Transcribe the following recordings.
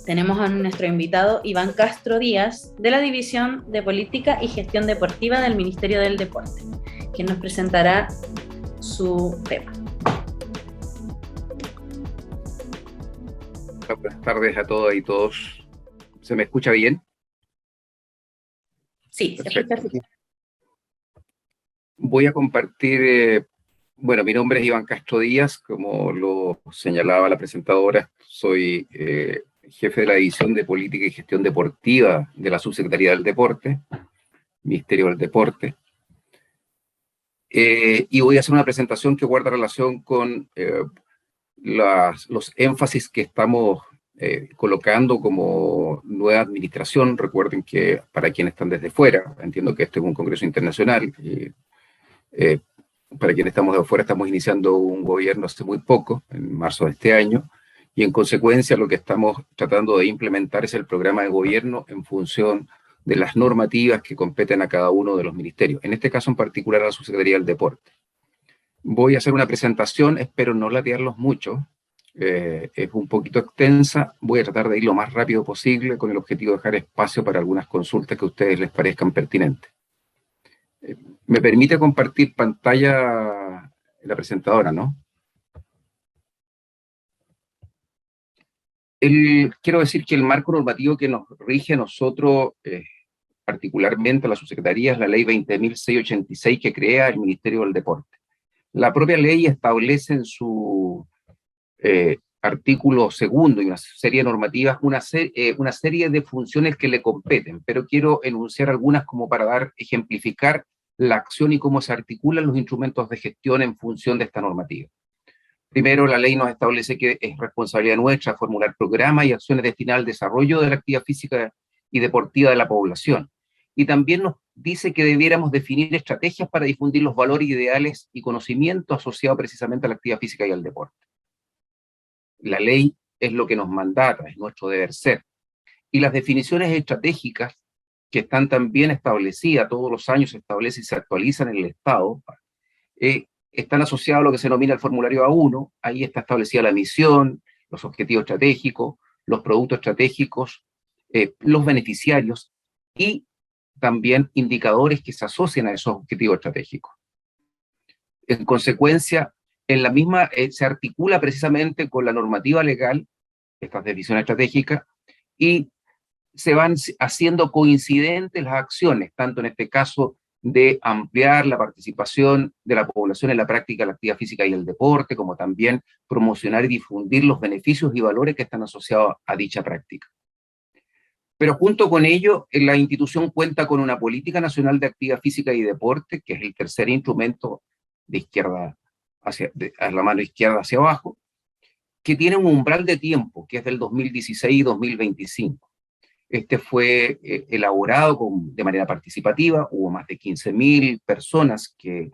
Tenemos a nuestro invitado Iván Castro Díaz, de la División de Política y Gestión Deportiva del Ministerio del Deporte, quien nos presentará su tema. Buenas tardes a todas y todos. ¿Se me escucha bien? Sí, se escucha bien. Voy a compartir, mi nombre es Iván Castro Díaz, como lo señalaba la presentadora, soy jefe de la División de Política y Gestión Deportiva de la Subsecretaría del Deporte, Ministerio del Deporte, y voy a hacer una presentación que guarda relación con los énfasis que estamos colocando como nueva administración. Recuerden que para quienes están desde fuera, entiendo que este es un congreso internacional, para quienes estamos de afuera estamos iniciando un gobierno hace muy poco, en marzo de este año, y en consecuencia lo que estamos tratando de implementar es el programa de gobierno en función de las normativas que competen a cada uno de los ministerios, en este caso en particular a la Subsecretaría del Deporte. Voy a hacer una presentación, espero no latearlos mucho, es un poquito extensa, voy a tratar de ir lo más rápido posible con el objetivo de dejar espacio para algunas consultas que a ustedes les parezcan pertinentes. ¿Me permite compartir pantalla la presentadora, no? Quiero decir que el marco normativo que nos rige a nosotros, particularmente a la Subsecretaría, es la Ley 20.686 que crea el Ministerio del Deporte. La propia ley establece en su artículo segundo y una serie de normativas, una serie de funciones que le competen, pero quiero enunciar algunas como para ejemplificar la acción y cómo se articulan los instrumentos de gestión en función de esta normativa. Primero, la ley nos establece que es responsabilidad nuestra formular programas y acciones destinadas al desarrollo de la actividad física y deportiva de la población. Y también nos dice que debiéramos definir estrategias para difundir los valores, ideales y conocimientos asociados precisamente a la actividad física y al deporte. La ley es lo que nos mandata, es nuestro deber ser. Y las definiciones estratégicas que están también establecidas, todos los años se establecen y se actualizan en el Estado, están asociados a lo que se denomina el formulario A1, ahí está establecida la misión, los objetivos estratégicos, los productos estratégicos, los beneficiarios y también indicadores que se asocian a esos objetivos estratégicos. En consecuencia, en la misma se articula precisamente con la normativa legal, estas definiciones estratégicas, y se van haciendo coincidentes las acciones, tanto en este caso de ampliar la participación de la población en la práctica de la actividad física y el deporte, como también promocionar y difundir los beneficios y valores que están asociados a dicha práctica. Pero junto con ello, la institución cuenta con una política nacional de actividad física y deporte, que es el tercer instrumento de izquierda a la mano izquierda hacia abajo, que tiene un umbral de tiempo, que es del 2016 y 2025. Este fue elaborado de manera participativa, hubo más de 15.000 personas que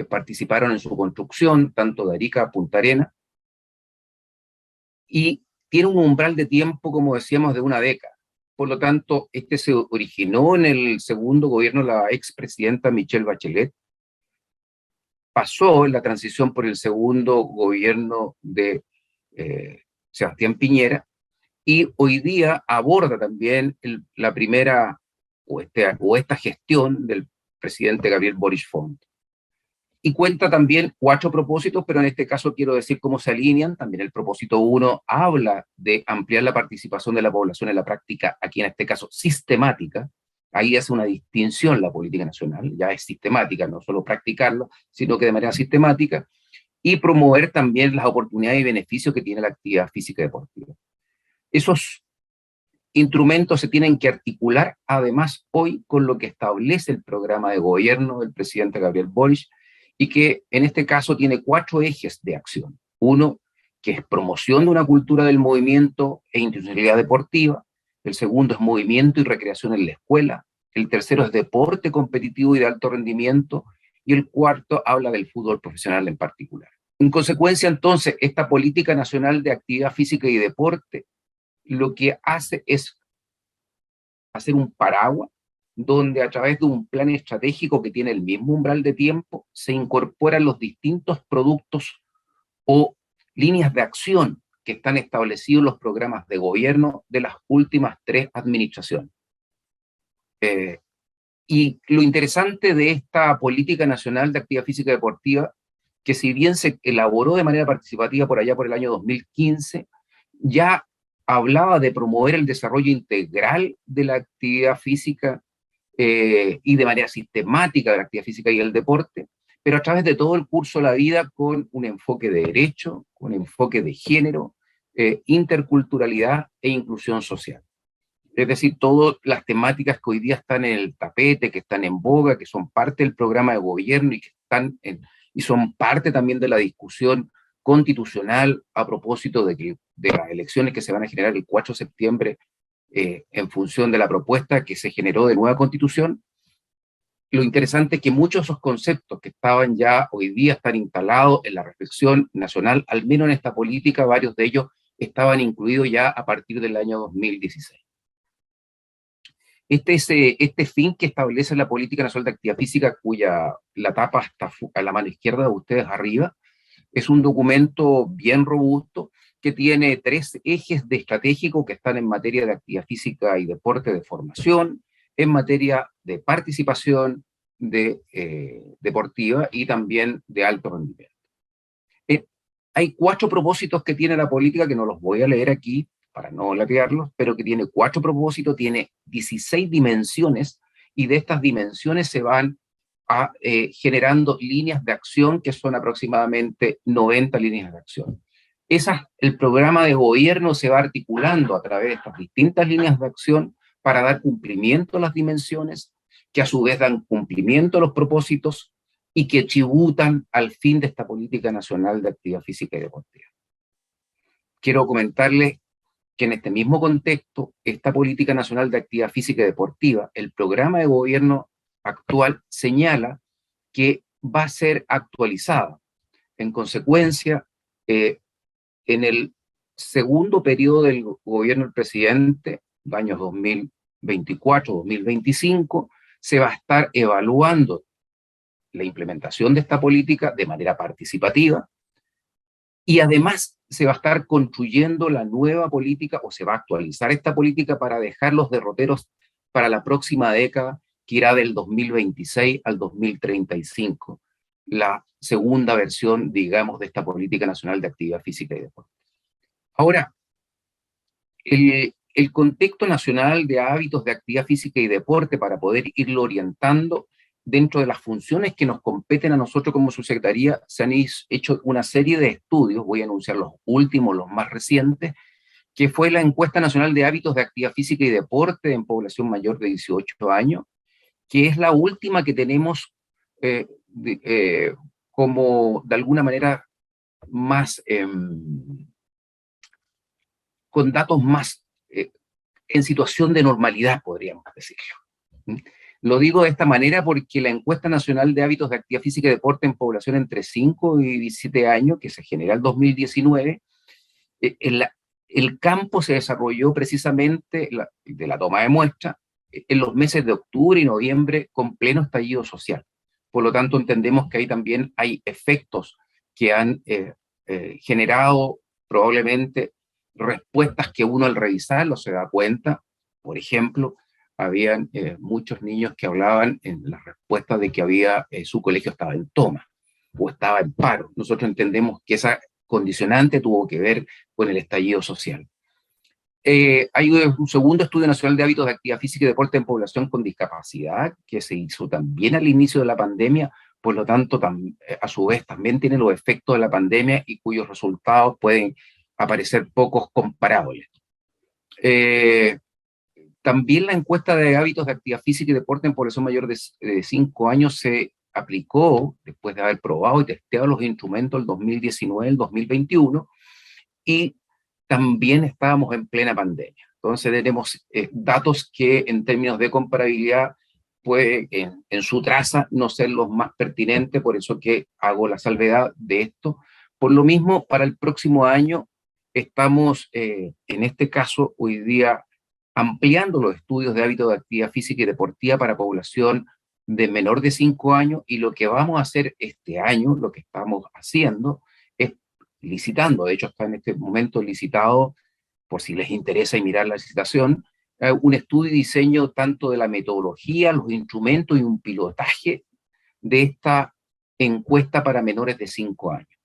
participaron en su construcción, tanto de Arica a Punta Arenas, y tiene un umbral de tiempo, como decíamos, de una década. Por lo tanto, este se originó en el segundo gobierno de la expresidenta Michelle Bachelet, pasó en la transición por el segundo gobierno de Sebastián Piñera, y hoy día aborda también la primera o esta gestión del presidente Gabriel Boric Font. Y cuenta también 4 propósitos, pero en este caso quiero decir cómo se alinean. También el propósito 1 habla de ampliar la participación de la población en la práctica, aquí en este caso sistemática. Ahí hace una distinción la política nacional, ya es sistemática, no solo practicarlo, sino que de manera sistemática, y promover también las oportunidades y beneficios que tiene la actividad física y deportiva. Esos instrumentos se tienen que articular además hoy con lo que establece el programa de gobierno del presidente Gabriel Boric, y que en este caso tiene 4 ejes de acción. Uno, que es promoción de una cultura del movimiento e institucionalidad deportiva. El segundo es movimiento y recreación en la escuela. El tercero es deporte competitivo y de alto rendimiento. Y el cuarto habla del fútbol profesional en particular. En consecuencia, entonces, esta política nacional de actividad física y deporte lo que hace es hacer un paraguas donde a través de un plan estratégico que tiene el mismo umbral de tiempo se incorporan los distintos productos o líneas de acción que están establecidos en los programas de gobierno de las últimas 3 administraciones. Y lo interesante de esta Política Nacional de Actividad Física y Deportiva, que si bien se elaboró de manera participativa por allá por el año 2015, ya hablaba de promover el desarrollo integral de la actividad física y de manera sistemática de la actividad física y el deporte, pero a través de todo el curso de la vida con un enfoque de derecho, con un enfoque de género, interculturalidad e inclusión social. Es decir, todas las temáticas que hoy día están en el tapete, que están en boga, que son parte del programa de gobierno y que y son parte también de la discusión constitucional a propósito de las elecciones que se van a generar el 4 de septiembre en función de la propuesta que se generó de nueva constitución. Lo interesante es que muchos de esos conceptos que estaban ya hoy día están instalados en la reflexión nacional, al menos en esta política, varios de ellos estaban incluidos ya a partir del año 2016. Este fin que establece la Política Nacional de Actividad Física, cuya la tapa está a la mano izquierda de ustedes arriba, es un documento bien robusto que tiene 3 ejes estratégicos que están en materia de actividad física y deporte de formación, en materia de participación deportiva y también de alto rendimiento. Hay 4 propósitos que tiene la política, que no los voy a leer aquí para no latearlos, pero que tiene 4 propósitos, tiene 16 dimensiones, y de estas dimensiones se van generando líneas de acción que son aproximadamente 90 líneas de acción. El programa de gobierno se va articulando a través de estas distintas líneas de acción para dar cumplimiento a las dimensiones, que a su vez dan cumplimiento a los propósitos y que tributan al fin de esta Política Nacional de Actividad Física y Deportiva. Quiero comentarles que en este mismo contexto, esta Política Nacional de Actividad Física y Deportiva, el programa de gobierno actual señala que va a ser actualizada. En consecuencia, en el segundo periodo del gobierno del presidente, años 2024-2025, se va a estar evaluando la implementación de esta política de manera participativa, y además se va a estar construyendo la nueva política, o se va a actualizar esta política para dejar los derroteros para la próxima década, que irá del 2026 al 2035, la segunda versión, digamos, de esta Política Nacional de Actividad Física y Deporte. Ahora, el contexto nacional de hábitos de actividad física y deporte, para poder irlo orientando dentro de las funciones que nos competen a nosotros como subsecretaría, se han hecho una serie de estudios, voy a anunciar los últimos, los más recientes, que fue la Encuesta Nacional de Hábitos de Actividad Física y Deporte en población mayor de 18 años, que es la última que tenemos como, de alguna manera, más, con datos más en situación de normalidad, podríamos decirlo. Lo digo de esta manera porque la Encuesta Nacional de Hábitos de Actividad Física y Deporte en población entre 5 y 17 años, que se genera en 2019, el campo se desarrolló precisamente de la toma de muestra en los meses de octubre y noviembre, con pleno estallido social. Por lo tanto, entendemos que ahí también hay efectos que han generado probablemente respuestas que uno al revisarlo se da cuenta. Por ejemplo, habían muchos niños que hablaban en las respuestas de que su colegio estaba en toma o estaba en paro. Nosotros entendemos que esa condicionante tuvo que ver con el estallido social. Hay un segundo estudio nacional de hábitos de actividad física y deporte en población con discapacidad, que se hizo también al inicio de la pandemia, por lo tanto, a su vez también tiene los efectos de la pandemia y cuyos resultados pueden aparecer pocos comparables. También la encuesta de hábitos de actividad física y deporte en población mayor de 5 años se aplicó después de haber probado y testeado los instrumentos el 2019, el 2021, y también estábamos en plena pandemia. Entonces tenemos datos que en términos de comparabilidad puede en su traza no ser los más pertinentes, por eso que hago la salvedad de esto. Por lo mismo, para el próximo año estamos, en este caso, hoy día ampliando los estudios de hábitos de actividad física y deportiva para población de menor de 5 años, y lo que vamos a hacer este año, lo que estamos haciendo, es licitando, de hecho está en este momento licitado, por si les interesa y mirar la licitación, un estudio y diseño tanto de la metodología, los instrumentos y un pilotaje de esta encuesta para menores de 5 años.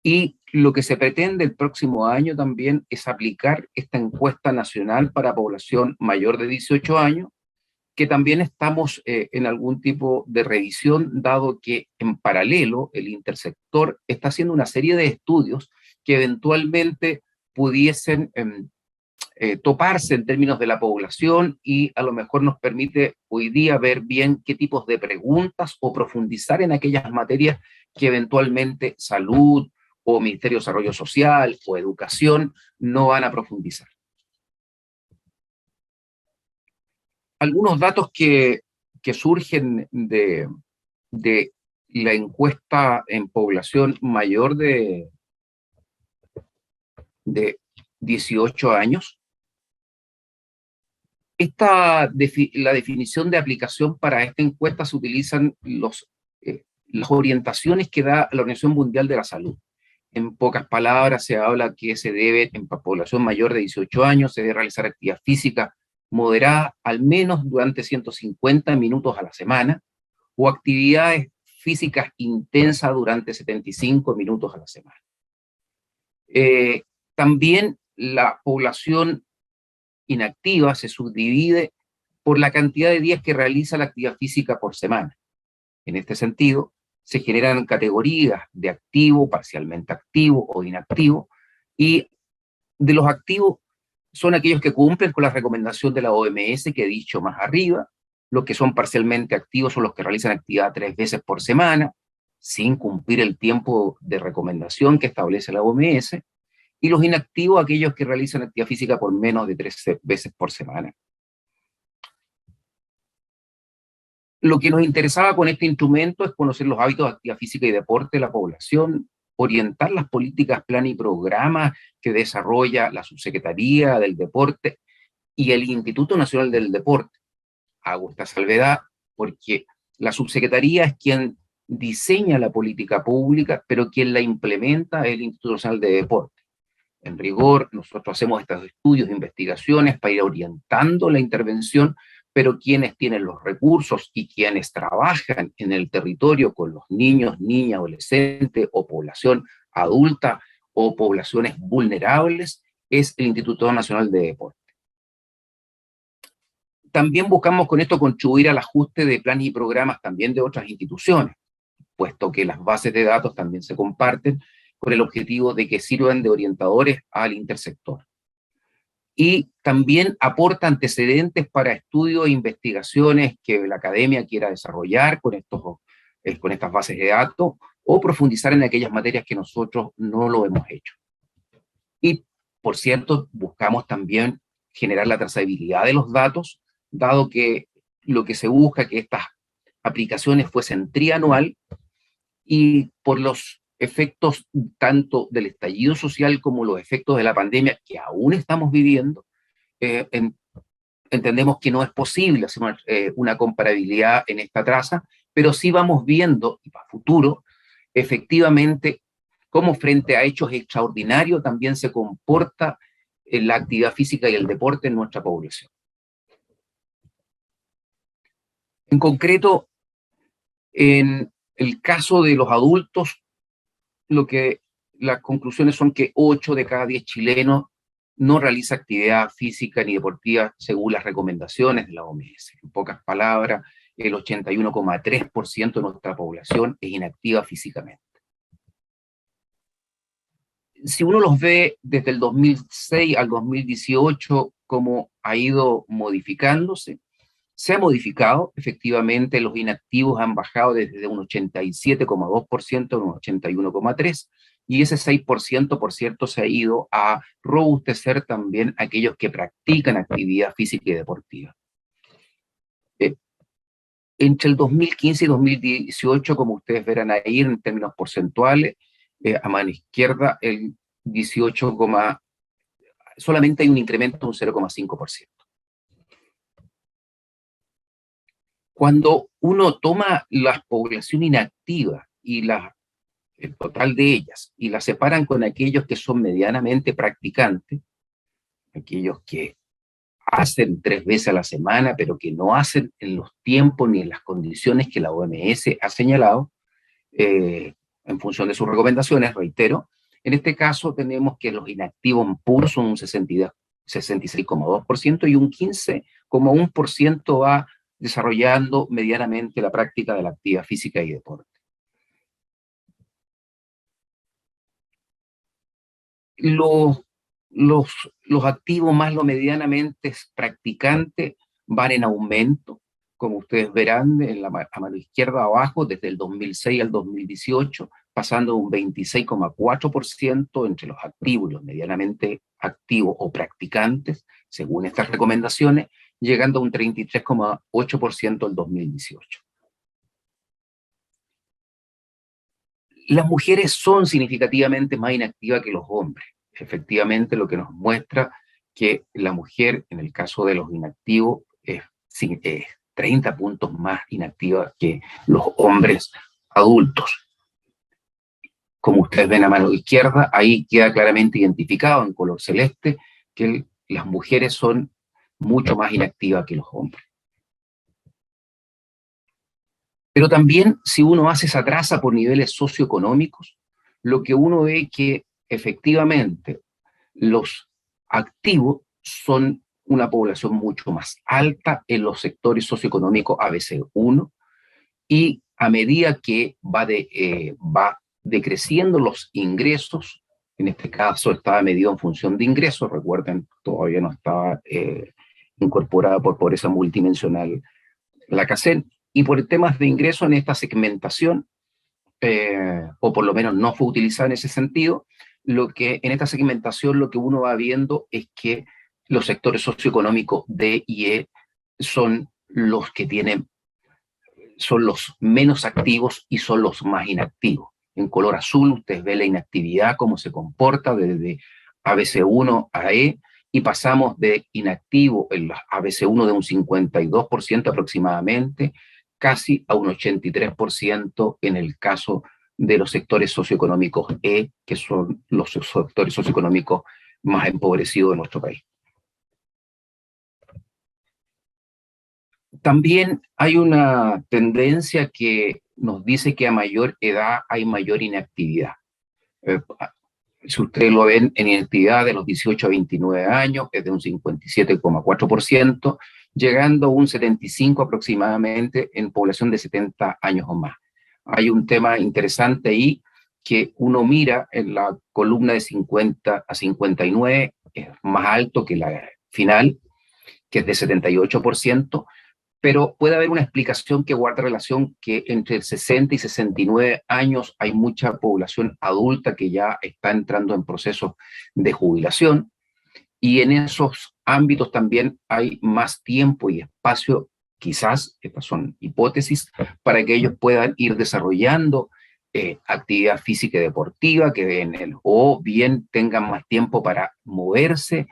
Y lo que se pretende el próximo año también es aplicar esta encuesta nacional para población mayor de 18 años, que también estamos en algún tipo de revisión, dado que en paralelo el intersector está haciendo una serie de estudios que eventualmente pudiesen toparse en términos de la población y a lo mejor nos permite hoy día ver bien qué tipos de preguntas o profundizar en aquellas materias que eventualmente salud o Ministerio de Desarrollo Social o Educación no van a profundizar. Algunos datos que surgen de la encuesta en población mayor de 18 años. La definición de aplicación para esta encuesta se utilizan las orientaciones que da la Organización Mundial de la Salud. En pocas palabras, se habla que se debe, en población mayor de 18 años, se debe realizar actividad física moderada al menos durante 150 minutos a la semana, o actividades físicas intensas durante 75 minutos a la semana. También la población inactiva se subdivide por la cantidad de días que realiza la actividad física por semana. En este sentido, se generan categorías de activo, parcialmente activo o inactivo, y de los activos son aquellos que cumplen con la recomendación de la OMS que he dicho más arriba. Los que son parcialmente activos son los que realizan actividad 3 veces por semana, sin cumplir el tiempo de recomendación que establece la OMS, y los inactivos, aquellos que realizan actividad física por menos de 3 veces por semana. Lo que nos interesaba con este instrumento es conocer los hábitos de actividad física y deporte de la población, orientar las políticas, plan y programas que desarrolla la Subsecretaría del Deporte y el Instituto Nacional del Deporte. Hago esta salvedad porque la Subsecretaría es quien diseña la política pública, pero quien la implementa es el Instituto Nacional de Deporte. En rigor, nosotros hacemos estos estudios, investigaciones para ir orientando la intervención, pero quienes tienen los recursos y quienes trabajan en el territorio con los niños, niñas, adolescentes o población adulta o poblaciones vulnerables es el Instituto Nacional de Deporte. También buscamos con esto contribuir al ajuste de planes y programas también de otras instituciones, puesto que las bases de datos también se comparten con el objetivo de que sirvan de orientadores al intersector. Y también aporta antecedentes para estudios e investigaciones que la academia quiera desarrollar con estas bases de datos o profundizar en aquellas materias que nosotros no lo hemos hecho. Y, por cierto, buscamos también generar la trazabilidad de los datos, dado que lo que se busca es que estas aplicaciones fuesen trianual y por los efectos tanto del estallido social como los efectos de la pandemia que aún estamos viviendo, entendemos que no es posible hacer una comparabilidad en esta traza, pero sí vamos viendo, y para futuro, efectivamente, cómo frente a hechos extraordinarios también se comporta la actividad física y el deporte en nuestra población. En concreto, en el caso de los adultos, las conclusiones son que 8 de cada 10 chilenos no realiza actividad física ni deportiva según las recomendaciones de la OMS. En pocas palabras, el 81,3% de nuestra población es inactiva físicamente. Si uno los ve desde el 2006 al 2018, cómo ha ido modificándose, se ha modificado, efectivamente los inactivos han bajado desde un 87,2% a un 81,3%, y ese 6%, por cierto, se ha ido a robustecer también a aquellos que practican actividad física y deportiva. Entre el 2015 y 2018, como ustedes verán ahí en términos porcentuales, a mano izquierda, el 18, solamente hay un incremento de un 0,5%. Cuando uno toma la población inactiva y la el total de ellas, y las separan con aquellos que son medianamente practicantes, aquellos que hacen 3 veces a la semana, pero que no hacen en los tiempos ni en las condiciones que la OMS ha señalado, en función de sus recomendaciones, reitero. En este caso tenemos que los inactivos en PUR son un 66,2% y un 15,1% va desarrollando medianamente la práctica de la actividad física y deporte. Los, los activos más lo medianamente practicantes van en aumento, como ustedes verán en la a mano izquierda abajo, desde el 2006 al 2018, pasando de un 26,4% entre los activos y los medianamente activos o practicantes, según estas recomendaciones, llegando a un 33,8% en 2018. Las mujeres son significativamente más inactivas que los hombres. Efectivamente, lo que nos muestra que la mujer, en el caso de los inactivos, es 30 puntos más inactiva que los hombres adultos. Como ustedes ven a mano izquierda, ahí queda claramente identificado en color celeste que las mujeres son mucho más inactivas que los hombres. Pero también, si uno hace esa traza por niveles socioeconómicos, lo que uno ve es que efectivamente los activos son una población mucho más alta en los sectores socioeconómicos ABC1, y a medida que va decreciendo los ingresos, en este caso estaba medido en función de ingresos, recuerden, todavía no estaba incorporada por pobreza multidimensional la CACEN, y por temas de ingreso en esta segmentación, o por lo menos no fue utilizada en ese sentido, en esta segmentación lo que uno va viendo es que los sectores socioeconómicos D y E son los que son los menos activos y son los más inactivos. En color azul ustedes ven la inactividad, cómo se comporta desde ABC1 a E, y pasamos de inactivo en la ABC1 de un 52% aproximadamente, casi a un 83% en el caso de los sectores socioeconómicos E, que son los sectores socioeconómicos más empobrecidos de nuestro país. También hay una tendencia que nos dice que a mayor edad hay mayor inactividad. Si ustedes lo ven en inactividad de los 18 a 29 años, es de un 57,4%, llegando a un 75% aproximadamente en población de 70 años o más. Hay un tema interesante ahí que uno mira en la columna de 50 a 59, es más alto que la final, que es de 78%, pero puede haber una explicación que guarda relación que entre el 60 y 69 años hay mucha población adulta que ya está entrando en procesos de jubilación, y en esos ámbitos también hay más tiempo y espacio, quizás, estas son hipótesis, para que ellos puedan ir desarrollando actividad física y deportiva, o bien tengan más tiempo para moverse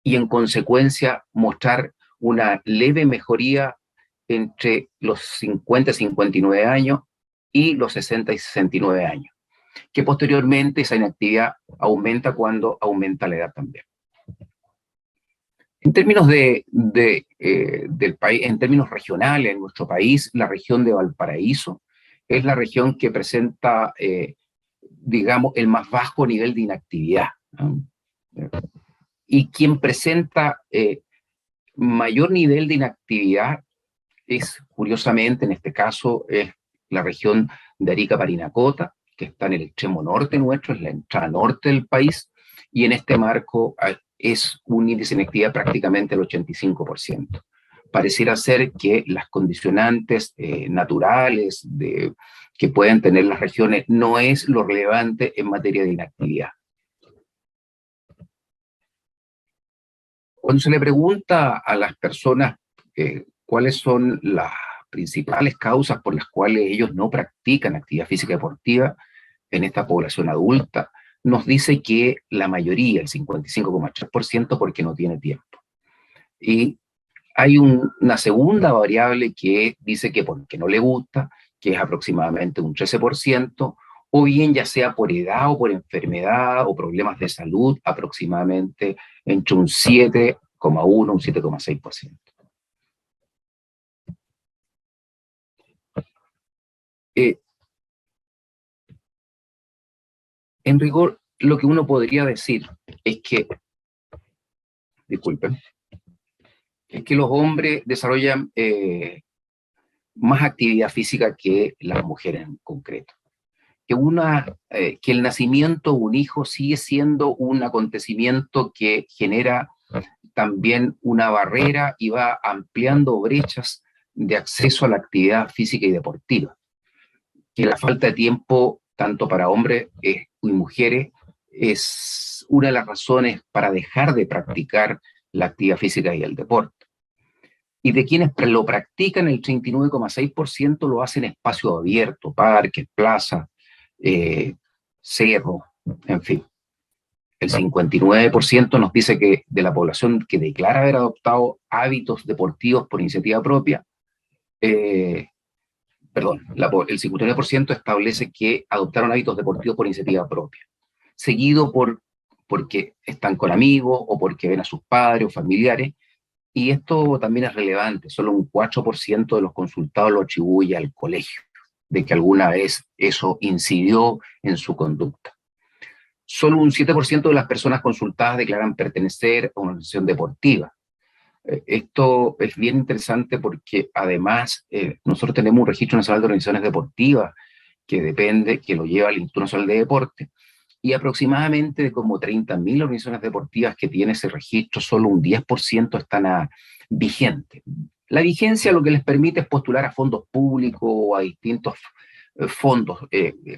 y en consecuencia mostrar una leve mejoría entre los 50 y 59 años y los 60 y 69 años, que posteriormente esa inactividad aumenta cuando aumenta la edad también. En términos del país, en términos regionales, en nuestro país, la región de Valparaíso es la región que presenta, digamos, el más bajo nivel de inactividad, ¿no? Y quien presenta mayor nivel de inactividad es, curiosamente, en este caso, es la región de Arica-Parinacota, que está en el extremo norte nuestro, es la entrada norte del país, y en este marco es un índice de inactividad prácticamente el 85%. Pareciera ser que las condicionantes naturales que pueden tener las regiones no es lo relevante en materia de inactividad. Cuando se le pregunta a las personas cuáles son las principales causas por las cuales ellos no practican actividad física deportiva en esta población adulta, nos dice que la mayoría, el 55,3%, porque no tiene tiempo. Y hay una segunda variable que dice que porque no le gusta, que es aproximadamente un 13%, o bien ya sea por edad o por enfermedad o problemas de salud, aproximadamente entre un 7,1 y un 7,6%. En rigor, lo que uno podría decir es que, disculpen, es que los hombres desarrollan más actividad física que las mujeres en concreto. Que el nacimiento de un hijo sigue siendo un acontecimiento que genera también una barrera y va ampliando brechas de acceso a la actividad física y deportiva. Que la falta de tiempo, tanto para hombres y mujeres, es una de las razones para dejar de practicar la actividad física y el deporte. Y de quienes lo practican, el 39,6% lo hacen en espacio abierto, parques, plazas, cerros, en fin. El 59% nos dice que de la población que declara haber adoptado hábitos deportivos por iniciativa propia, el 59% establece que adoptaron hábitos deportivos por iniciativa propia, seguido porque están con amigos o porque ven a sus padres o familiares, y esto también es relevante, solo un 4% de los consultados lo atribuye al colegio, de que alguna vez eso incidió en su conducta. Solo un 7% de las personas consultadas declaran pertenecer a una organización deportiva. Esto es bien interesante porque además nosotros tenemos un registro nacional de organizaciones deportivas que lo lleva el Instituto Nacional de Deporte, y aproximadamente de como 30.000 organizaciones deportivas que tiene ese registro, solo un 10% están vigentes. La vigencia lo que les permite es postular a fondos públicos o a distintos fondos,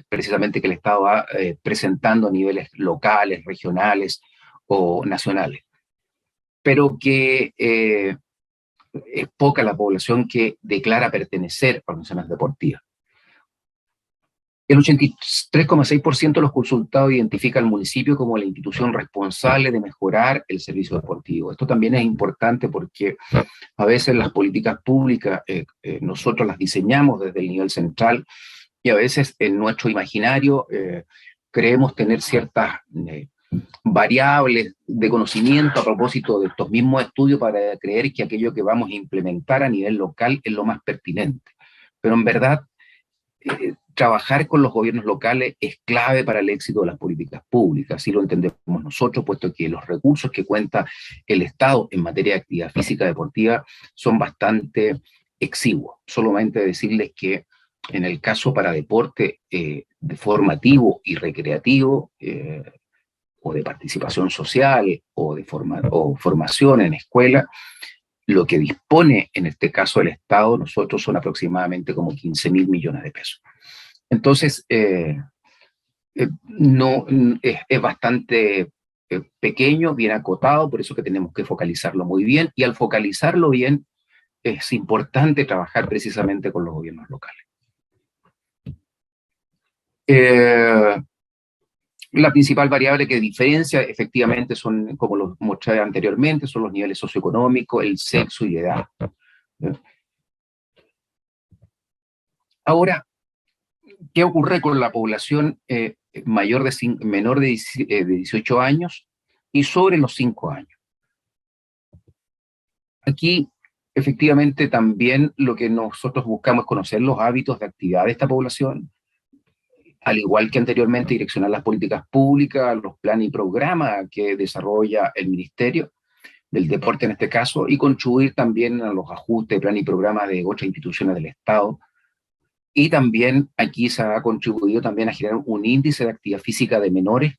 precisamente que el Estado va presentando a niveles locales, regionales o nacionales. Pero que es poca la población que declara pertenecer a organizaciones deportivas. El 83,6% de los consultados identifica al municipio como la institución responsable de mejorar el servicio deportivo. Esto también es importante porque a veces las políticas públicas nosotros las diseñamos desde el nivel central y a veces en nuestro imaginario creemos tener ciertas variables de conocimiento a propósito de estos mismos estudios para creer que aquello que vamos a implementar a nivel local es lo más pertinente. Pero en verdad, trabajar con los gobiernos locales es clave para el éxito de las políticas públicas, así lo entendemos nosotros, puesto que los recursos que cuenta el Estado en materia de actividad física deportiva son bastante exiguos. Solamente decirles que en el caso para deporte formativo y recreativo, o de participación social, o de formación en escuela, lo que dispone en este caso el Estado, nosotros son aproximadamente como 15.000 millones de pesos. Entonces, no, es bastante pequeño, bien acotado, por eso que tenemos que focalizarlo muy bien, y al focalizarlo bien, es importante trabajar precisamente con los gobiernos locales. La principal variable que diferencia, efectivamente, son, como lo mostré anteriormente, son los niveles socioeconómicos, el sexo y la edad. Ahora, ¿qué ocurre con la población menor de 18 años y sobre los 5 años? Aquí, efectivamente, también lo que nosotros buscamos es conocer los hábitos de actividad de esta población, al igual que anteriormente direccionar las políticas públicas, los planes y programas que desarrolla el Ministerio del Deporte en este caso, y contribuir también a los ajustes, plan y programas de otras instituciones del Estado. Y también aquí se ha contribuido también a generar un índice de actividad física de menores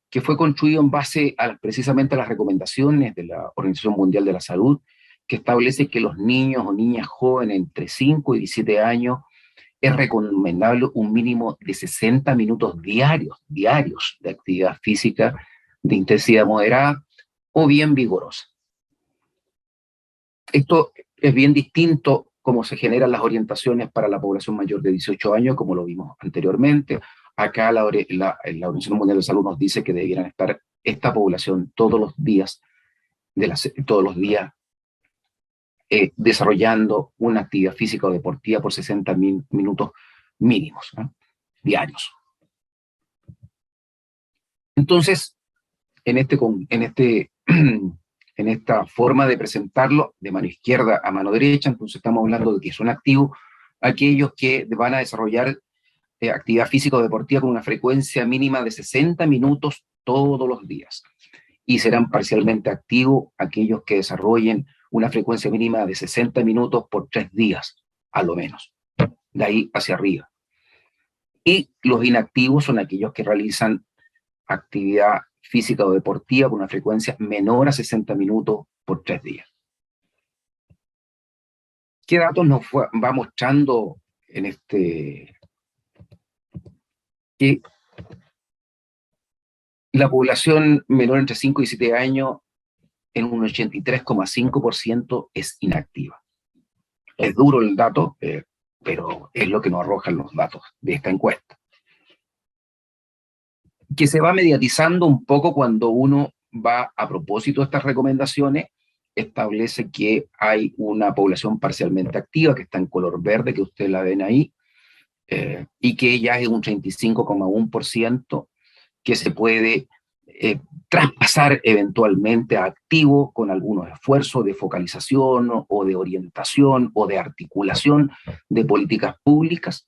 que fue construido en base precisamente a las recomendaciones de la Organización Mundial de la Salud, que establece que los niños o niñas jóvenes entre 5 y 17 años es recomendable un mínimo de 60 minutos diarios de actividad física de intensidad moderada o bien vigorosa. Esto es bien distinto cómo se generan las orientaciones para la población mayor de 18 años, como lo vimos anteriormente. Acá la Organización Mundial de Salud nos dice que debieran estar esta población todos los días desarrollando una actividad física o deportiva por 60 minutos mínimos, ¿no? Diarios. Entonces, en esta forma de presentarlo de mano izquierda a mano derecha, entonces estamos hablando de que son activos aquellos que van a desarrollar actividad física o deportiva con una frecuencia mínima de 60 minutos todos los días. Y serán parcialmente activos aquellos que desarrollen una frecuencia mínima de 60 minutos por 3 días, a lo menos, de ahí hacia arriba. Y los inactivos son aquellos que realizan actividad física o deportiva con una frecuencia menor a 60 minutos por 3 días. ¿Qué datos nos va mostrando en que la población menor entre 5 y 7 años en un 83,5% es inactiva? Es duro el dato, pero es lo que nos arrojan los datos de esta encuesta, que se va mediatizando un poco cuando uno va a propósito de estas recomendaciones, establece que hay una población parcialmente activa, que está en color verde, que ustedes la ven ahí, y que ya es un 35,1% que se puede traspasar eventualmente a activo con algunos esfuerzos de focalización o de orientación o de articulación de políticas públicas.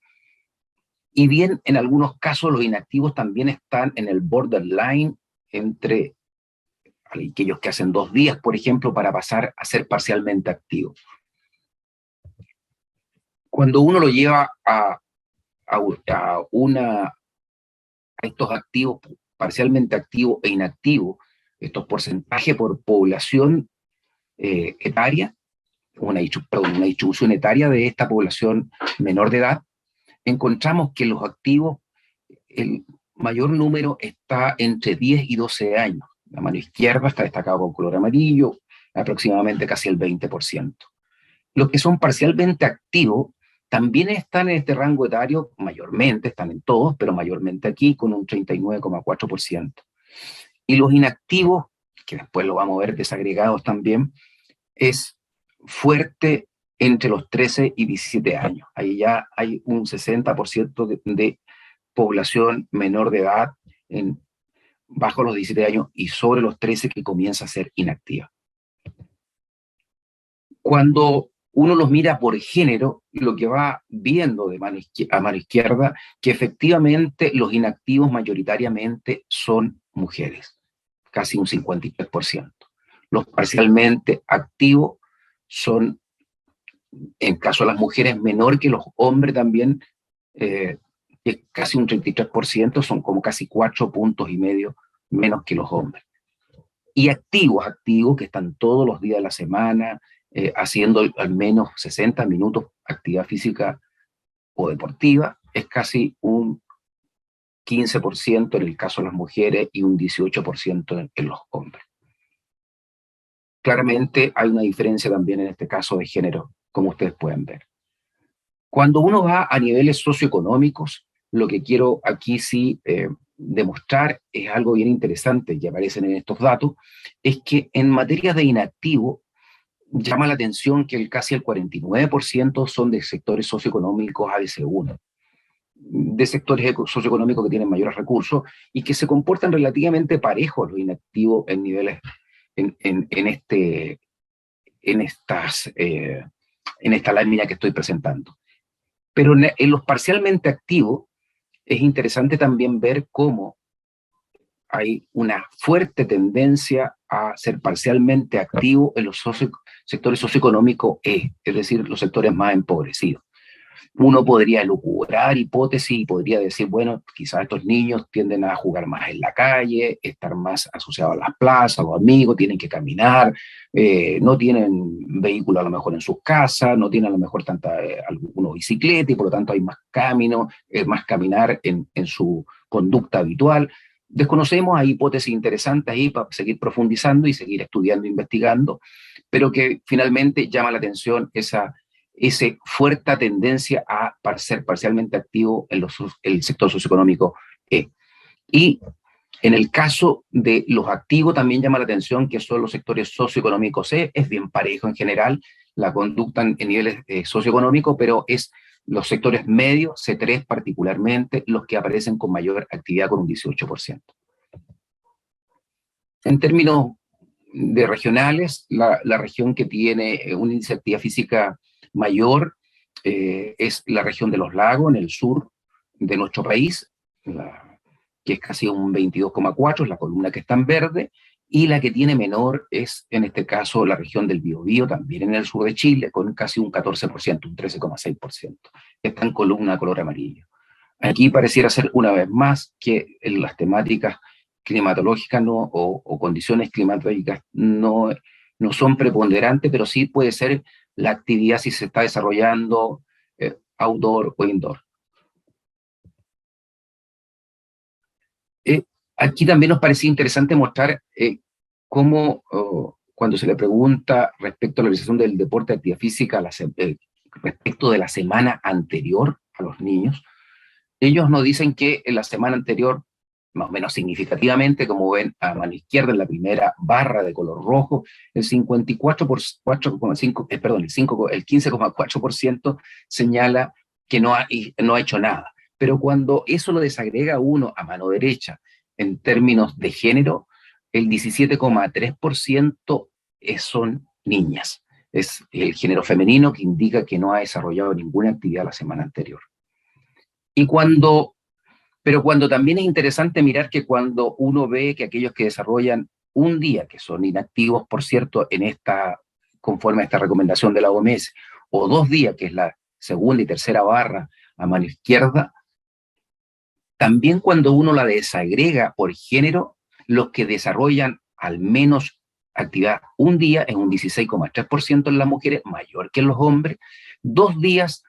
Y bien, en algunos casos los inactivos también están en el borderline entre aquellos que hacen 2 días, por ejemplo, para pasar a ser parcialmente activos. Cuando uno lo lleva a estos activos, parcialmente activos e inactivos, estos porcentajes por población etaria, una distribución etaria de esta población menor de edad, encontramos que los activos, el mayor número está entre 10 y 12 años. La mano izquierda está destacado con color amarillo, aproximadamente casi el 20%. Los que son parcialmente activos también están en este rango etario, mayormente, están en todos, pero mayormente aquí, con un 39,4%. Y los inactivos, que después lo vamos a ver desagregados también, es fuerte entre los 13 y 17 años. Ahí ya hay un 60% de población menor de edad bajo los 17 años y sobre los 13 que comienza a ser inactiva. Cuando uno los mira por género, lo que va viendo de a mano izquierda, que efectivamente los inactivos mayoritariamente son mujeres, casi un 53%. Los parcialmente activos son, en caso de las mujeres, menor que los hombres también, casi un 33%, son como casi 4,5 puntos menos que los hombres. Y activos, que están todos los días de la semana, haciendo al menos 60 minutos actividad física o deportiva, es casi un 15% en el caso de las mujeres y un 18% en los hombres. Claramente hay una diferencia también en este caso de género, como ustedes pueden ver. Cuando uno va a niveles socioeconómicos, lo que quiero aquí sí demostrar es algo bien interesante que aparecen en estos datos, es que en materia de inactivo, llama la atención que casi el 49% son de sectores socioeconómicos ABC1, de sectores socioeconómicos que tienen mayores recursos y que se comportan relativamente parejos los inactivos en niveles, en esta lámina que estoy presentando. Pero en los parcialmente activos es interesante también ver cómo hay una fuerte tendencia a ser parcialmente activo en los sectores socioeconómicos es decir, los sectores más empobrecidos. Uno podría elucubrar hipótesis y podría decir, bueno, quizás estos niños tienden a jugar más en la calle, estar más asociados a las plazas, a los amigos, tienen que caminar, no tienen vehículo a lo mejor en sus casas, no tienen a lo mejor algunos bicicletas y por lo tanto hay más camino, más caminar en su conducta habitual. Desconocemos, hay hipótesis interesantes ahí para seguir profundizando y seguir estudiando e investigando, pero que finalmente llama la atención esa fuerte tendencia a ser parcialmente activo en el sector socioeconómico E. Y en el caso de los activos también llama la atención que son los sectores socioeconómicos E, es bien parejo en general la conducta en niveles socioeconómicos, pero es los sectores medios, C3 particularmente, los que aparecen con mayor actividad con un 18%. En términos de regionales, la región que tiene una índice de actividad física mayor es la región de los lagos, en el sur de nuestro país, que es casi un 22,4, es la columna que está en verde, y la que tiene menor es, en este caso, la región del Biobío, también en el sur de Chile, con casi un 14%, un 13,6%, que está en columna color amarillo. Aquí pareciera ser una vez más que en las temáticas climatológicas o condiciones climatológicas no son preponderantes, pero sí puede ser la actividad si se está desarrollando outdoor o indoor. Aquí también nos parecía interesante mostrar cómo cuando se le pregunta respecto a la realización del deporte de actividad física respecto de la semana anterior a los niños, ellos nos dicen que en la semana anterior, más o menos significativamente, como ven a mano izquierda en la primera barra de color rojo, el 54,5, el 15,4% señala que no ha hecho nada. Pero cuando eso lo desagrega uno a mano derecha en términos de género, el 17,3% son niñas. Es el género femenino que indica que no ha desarrollado ninguna actividad la semana anterior. Pero cuando también es interesante mirar que cuando uno ve que aquellos que desarrollan un día, que son inactivos, por cierto, conforme a esta recomendación de la OMS, o 2 días, que es la segunda y tercera barra a mano izquierda, también cuando uno la desagrega por género, los que desarrollan al menos actividad un día es un 16,3% en las mujeres, mayor que en los hombres. 2 días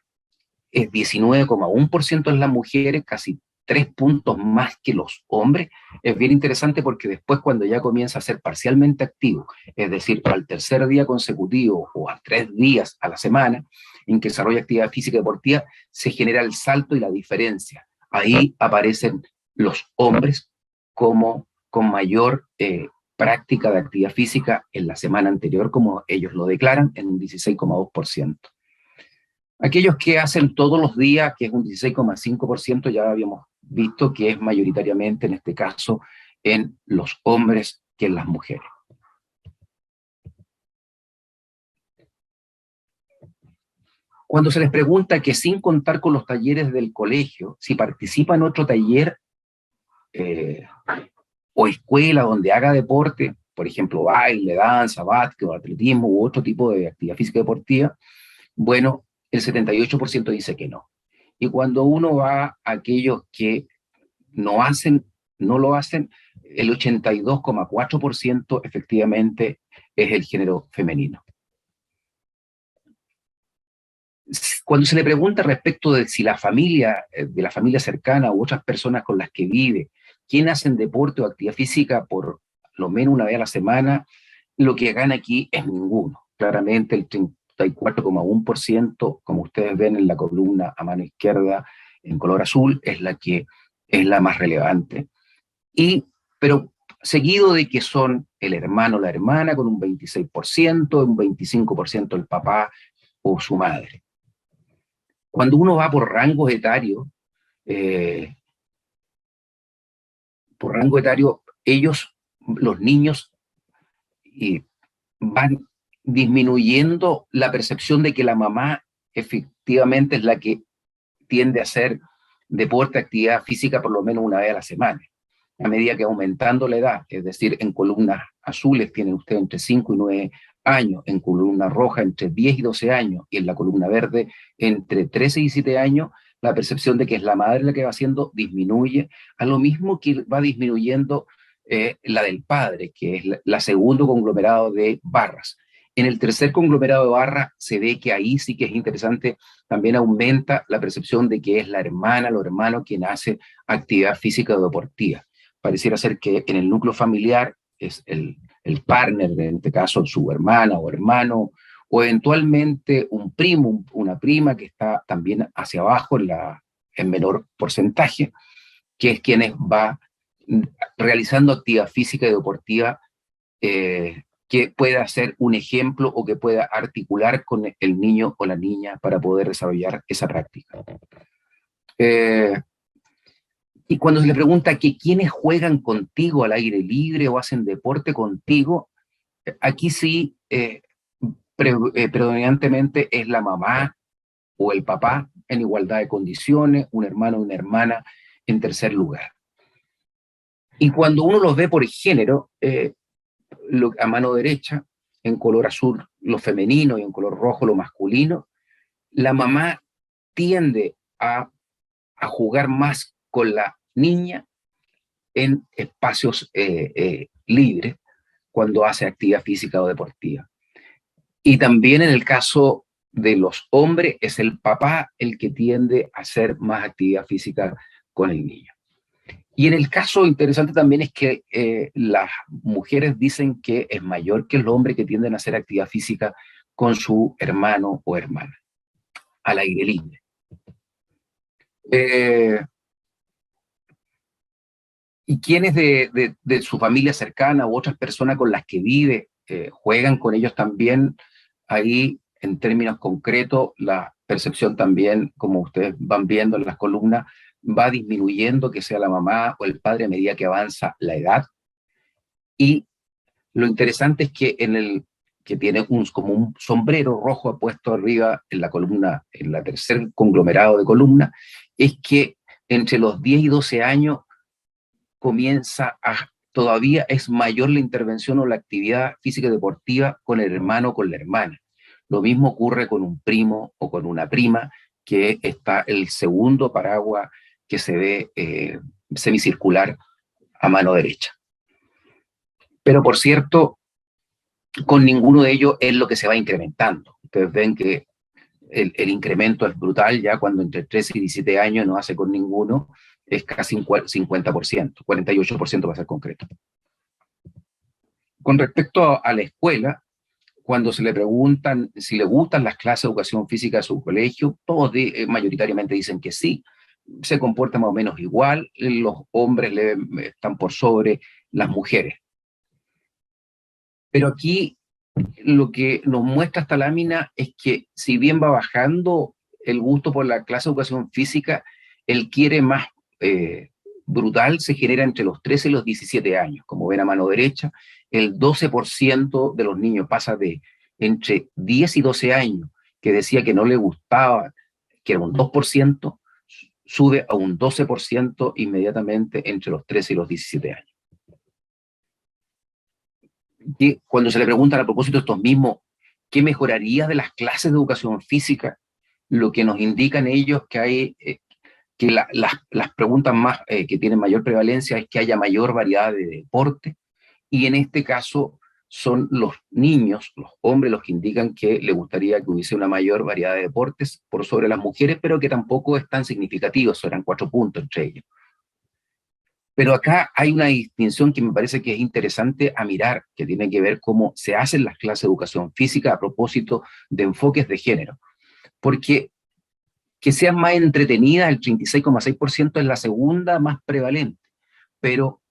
es 19,1% en las mujeres, casi 3 puntos más que los hombres. Es bien interesante porque después cuando ya comienza a ser parcialmente activo, es decir, al tercer día consecutivo o a 3 días a la semana en que desarrolla actividad física y deportiva, se genera el salto y la diferencia. Ahí aparecen los hombres con mayor práctica de actividad física en la semana anterior, como ellos lo declaran, en un 16,2%. Aquellos que hacen todos los días, que es un 16,5%, ya habíamos visto que es mayoritariamente, en este caso, en los hombres que en las mujeres. Cuando se les pregunta que sin contar con los talleres del colegio, si participa en otro taller o escuela donde haga deporte, por ejemplo, baile, danza, básquet, atletismo u otro tipo de actividad física deportiva, bueno, el 78% dice que no. Y cuando uno va a aquellos que no lo hacen, el 82,4% efectivamente es el género femenino. Cuando se le pregunta respecto de si la familia cercana u otras personas con las que vive, quién hacen deporte o actividad física por lo menos una vez a la semana, lo que gana aquí es ninguno. Claramente el 34,1%, como ustedes ven en la columna a mano izquierda en color azul, es la más relevante. Pero seguido de que son el hermano o la hermana con un 26%, un 25% el papá o su madre. Cuando uno va por rango etario, los niños, van disminuyendo la percepción de que la mamá efectivamente es la que tiende a hacer deporte, actividad física por lo menos una vez a la semana. A medida que aumentando la edad, es decir, en columnas azules tienen ustedes entre 5 y 9 años, en columna roja entre 10 y 12 años, y en la columna verde entre 13 y 17 años, la percepción de que es la madre la que va haciendo disminuye, a lo mismo que va disminuyendo la del padre, que es la segundo conglomerado de barras. En el tercer conglomerado de barras se ve que ahí sí que es interesante, también aumenta la percepción de que es la hermana, o hermano quien hace actividad física o deportiva. Pareciera ser que en el núcleo familiar es el partner, en este caso su hermana o hermano, o eventualmente un primo, una prima que está también hacia abajo en menor porcentaje, que es quien va realizando actividad física y deportiva que pueda ser un ejemplo o que pueda articular con el niño o la niña para poder desarrollar esa práctica. Y cuando se le pregunta que quiénes juegan contigo al aire libre o hacen deporte contigo, aquí sí, predominantemente es la mamá o el papá en igualdad de condiciones, un hermano o una hermana en tercer lugar. Y cuando uno los ve por género, a mano derecha, en color azul lo femenino y en color rojo lo masculino, la mamá tiende a jugar más con la niña en espacios libres cuando hace actividad física o deportiva. Y también en el caso de los hombres, es el papá el que tiende a hacer más actividad física con el niño. Y en el caso interesante también es que las mujeres dicen que es mayor que el hombre que tienden a hacer actividad física con su hermano o hermana, al aire libre. ¿Y quiénes de su familia cercana u otras personas con las que vive juegan con ellos también? Ahí, en términos concretos, la percepción también, como ustedes van viendo en las columnas, va disminuyendo, que sea la mamá o el padre a medida que avanza la edad. Y lo interesante es que que tiene como un sombrero rojo puesto arriba en la columna, en la tercer conglomerado de columnas, es que entre los 10 y 12 años todavía es mayor la intervención o la actividad física y deportiva con el hermano o con la hermana. Lo mismo ocurre con un primo o con una prima, que está el segundo paraguas que se ve semicircular a mano derecha. Pero por cierto, con ninguno de ellos es lo que se va incrementando. Ustedes ven que el incremento es brutal, ya cuando entre 13 y 17 años no hace con ninguno, es casi un 50%, 48% para ser concreto. Con respecto a la escuela, cuando se le preguntan si le gustan las clases de educación física de su colegio, todos mayoritariamente dicen que sí, se comporta más o menos igual, los hombres están por sobre las mujeres. Pero aquí lo que nos muestra esta lámina es que si bien va bajando el gusto por la clase de educación física, el quiere más brutal se genera entre los 13 y los 17 años. Como ven a mano derecha, el 12% de los niños pasa de entre 10 y 12 años, que decía que no le gustaba, que era un 2%, sube a un 12% inmediatamente entre los 13 y los 17 años. Que cuando se le preguntan a propósito de estos mismos, ¿qué mejoraría de las clases de educación física? Lo que nos indican ellos que hay, que las preguntas más que tienen mayor prevalencia es que haya mayor variedad de deporte, y en este caso son los niños, los hombres, los que indican que les gustaría que hubiese una mayor variedad de deportes por sobre las mujeres, pero que tampoco es tan significativo, eran 4 puntos entre ellos. Pero acá hay una distinción que me parece que es interesante a mirar, que tiene que ver cómo se hacen las clases de educación física a propósito de enfoques de género. Porque que sean más entretenidas, el 36,6% es la segunda más prevalente. Pero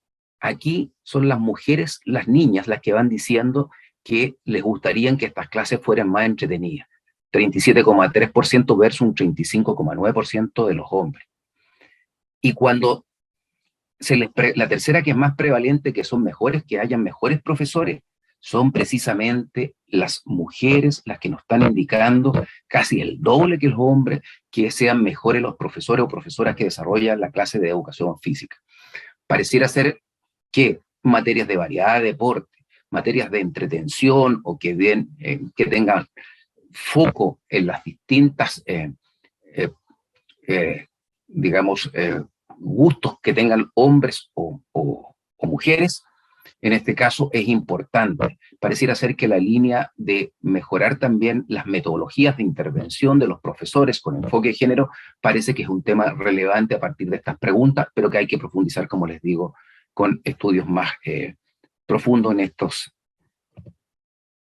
aquí son las mujeres, las niñas, las que van diciendo que les gustaría que estas clases fueran más entretenidas. 37,3% versus un 35,9% de los hombres. Y cuando la tercera, que es más prevalente, que son mejores, que hayan mejores profesores, son precisamente las mujeres las que nos están indicando casi el doble que los hombres que sean mejores los profesores o profesoras que desarrollan la clase de educación física. Pareciera ser que materias de variedad de deporte, materias de entretención o que tengan foco en las distintas, digamos, gustos que tengan hombres o mujeres, en este caso es importante. Pareciera ser que la línea de mejorar también las metodologías de intervención de los profesores con enfoque de género parece que es un tema relevante a partir de estas preguntas, pero que hay que profundizar, como les digo, con estudios más profundos en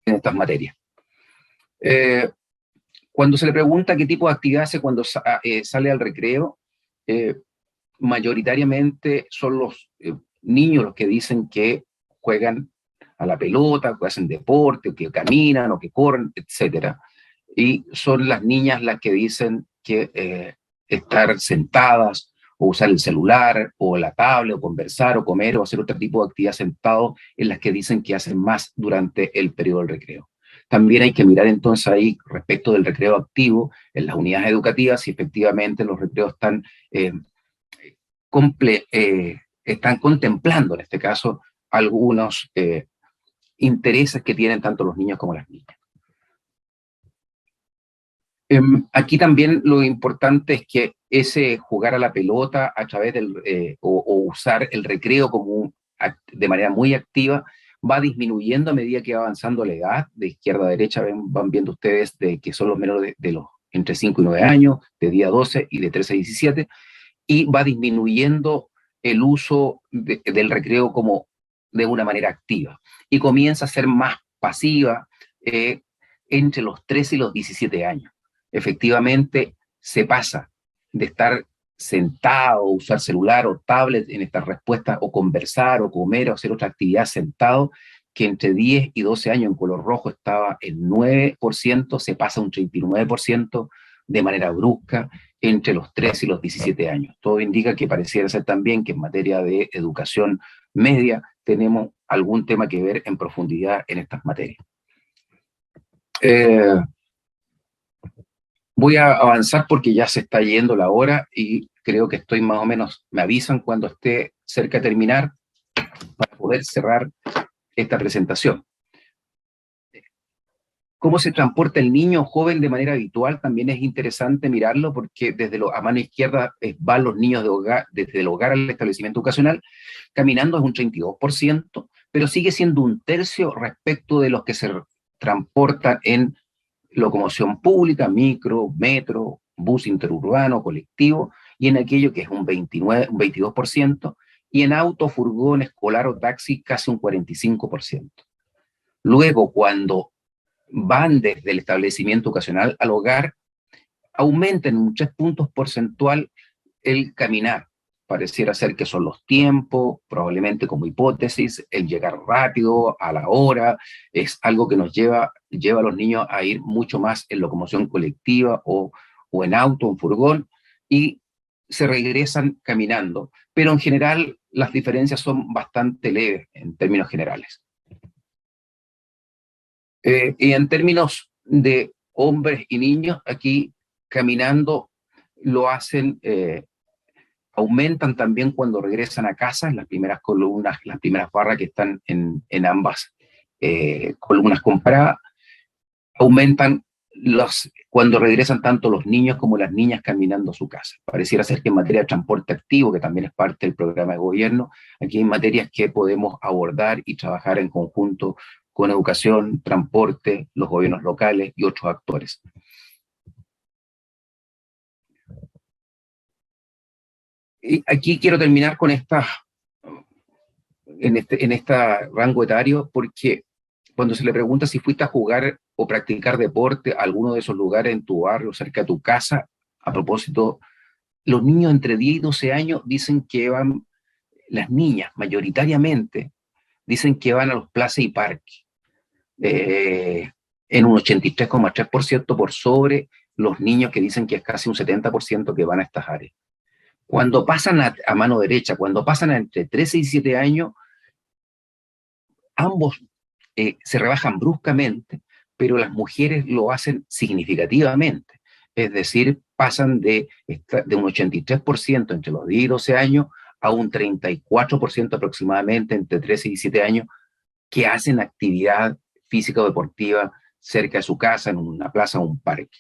estas materias. Cuando se le pregunta qué tipo de actividad hace cuando sale al recreo, mayoritariamente son los niños los que dicen que juegan a la pelota, que hacen deporte, o que caminan, o que corren, etc. Y son las niñas las que dicen que estar sentadas o usar el celular, o la tablet, o conversar, o comer, o hacer otro tipo de actividad sentado, en las que dicen que hacen más durante el periodo del recreo. También hay que mirar entonces ahí respecto del recreo activo en las unidades educativas, si efectivamente los recreos están contemplando, en este caso, algunos intereses que tienen tanto los niños como las niñas. Aquí también lo importante es que ese jugar a la pelota a través o usar el recreo de manera muy activa va disminuyendo a medida que va avanzando la edad. De izquierda a derecha van viendo ustedes de que son los menores de los entre 5 y 9 años, de 10 a 12 y de 13 a 17, y va disminuyendo el uso del recreo como de una manera activa, y comienza a ser más pasiva entre los 13 y los 17 años. Efectivamente, se pasa de estar sentado, usar celular o tablet en estas respuestas, o conversar, o comer, o hacer otra actividad sentado, que entre 10 y 12 años en color rojo estaba el 9%, se pasa a un 39% de manera brusca entre los 13 y los 17 años. Todo indica que pareciera ser también que en materia de educación media tenemos algún tema que ver en profundidad en estas materias. Voy a avanzar porque ya se está yendo la hora y creo que estoy más o menos, me avisan cuando esté cerca de terminar para poder cerrar esta presentación. Cómo se transporta el niño o joven de manera habitual también es interesante mirarlo, porque a mano izquierda van los niños desde el hogar al establecimiento educacional, caminando es un 32%, pero sigue siendo un tercio respecto de los que se transportan en locomoción pública, micro, metro, bus interurbano, colectivo, y en aquello que es un 22%, y en auto, furgón, escolar o taxi casi un 45%. Luego, cuando van desde el establecimiento educacional al hogar, aumenta en un 3 puntos porcentual el caminar. Pareciera ser que son los tiempos, probablemente como hipótesis, el llegar rápido, a la hora, es algo que nos lleva a los niños a ir mucho más en locomoción colectiva o en auto, en furgón, y se regresan caminando. Pero en general las diferencias son bastante leves en términos generales. Y en términos de hombres y niños, aquí caminando lo hacen, aumentan también cuando regresan a casa, en las primeras columnas, las primeras barras que están en ambas columnas comparadas, aumentan cuando regresan tanto los niños como las niñas caminando a su casa. Pareciera ser que en materia de transporte activo, que también es parte del programa de gobierno, aquí hay materias que podemos abordar y trabajar en conjunto con educación, transporte, los gobiernos locales y otros actores. Y aquí quiero terminar con este rango etario, porque cuando se le pregunta si fuiste a jugar o practicar deporte a alguno de esos lugares en tu barrio, cerca de tu casa, a propósito, los niños entre 10 y 12 años dicen que van, las niñas mayoritariamente, dicen que van a los plazas y parques, en un 83,3% por sobre los niños, que dicen que es casi un 70% que van a estas áreas. Cuando pasan a mano derecha, cuando pasan a entre 13 y 17 años, ambos se rebajan bruscamente, pero las mujeres lo hacen significativamente. Es decir, pasan de un 83% entre los 10 y 12 años a un 34% aproximadamente entre 13 y 17 años, que hacen actividad física o deportiva cerca de su casa, en una plaza o un parque.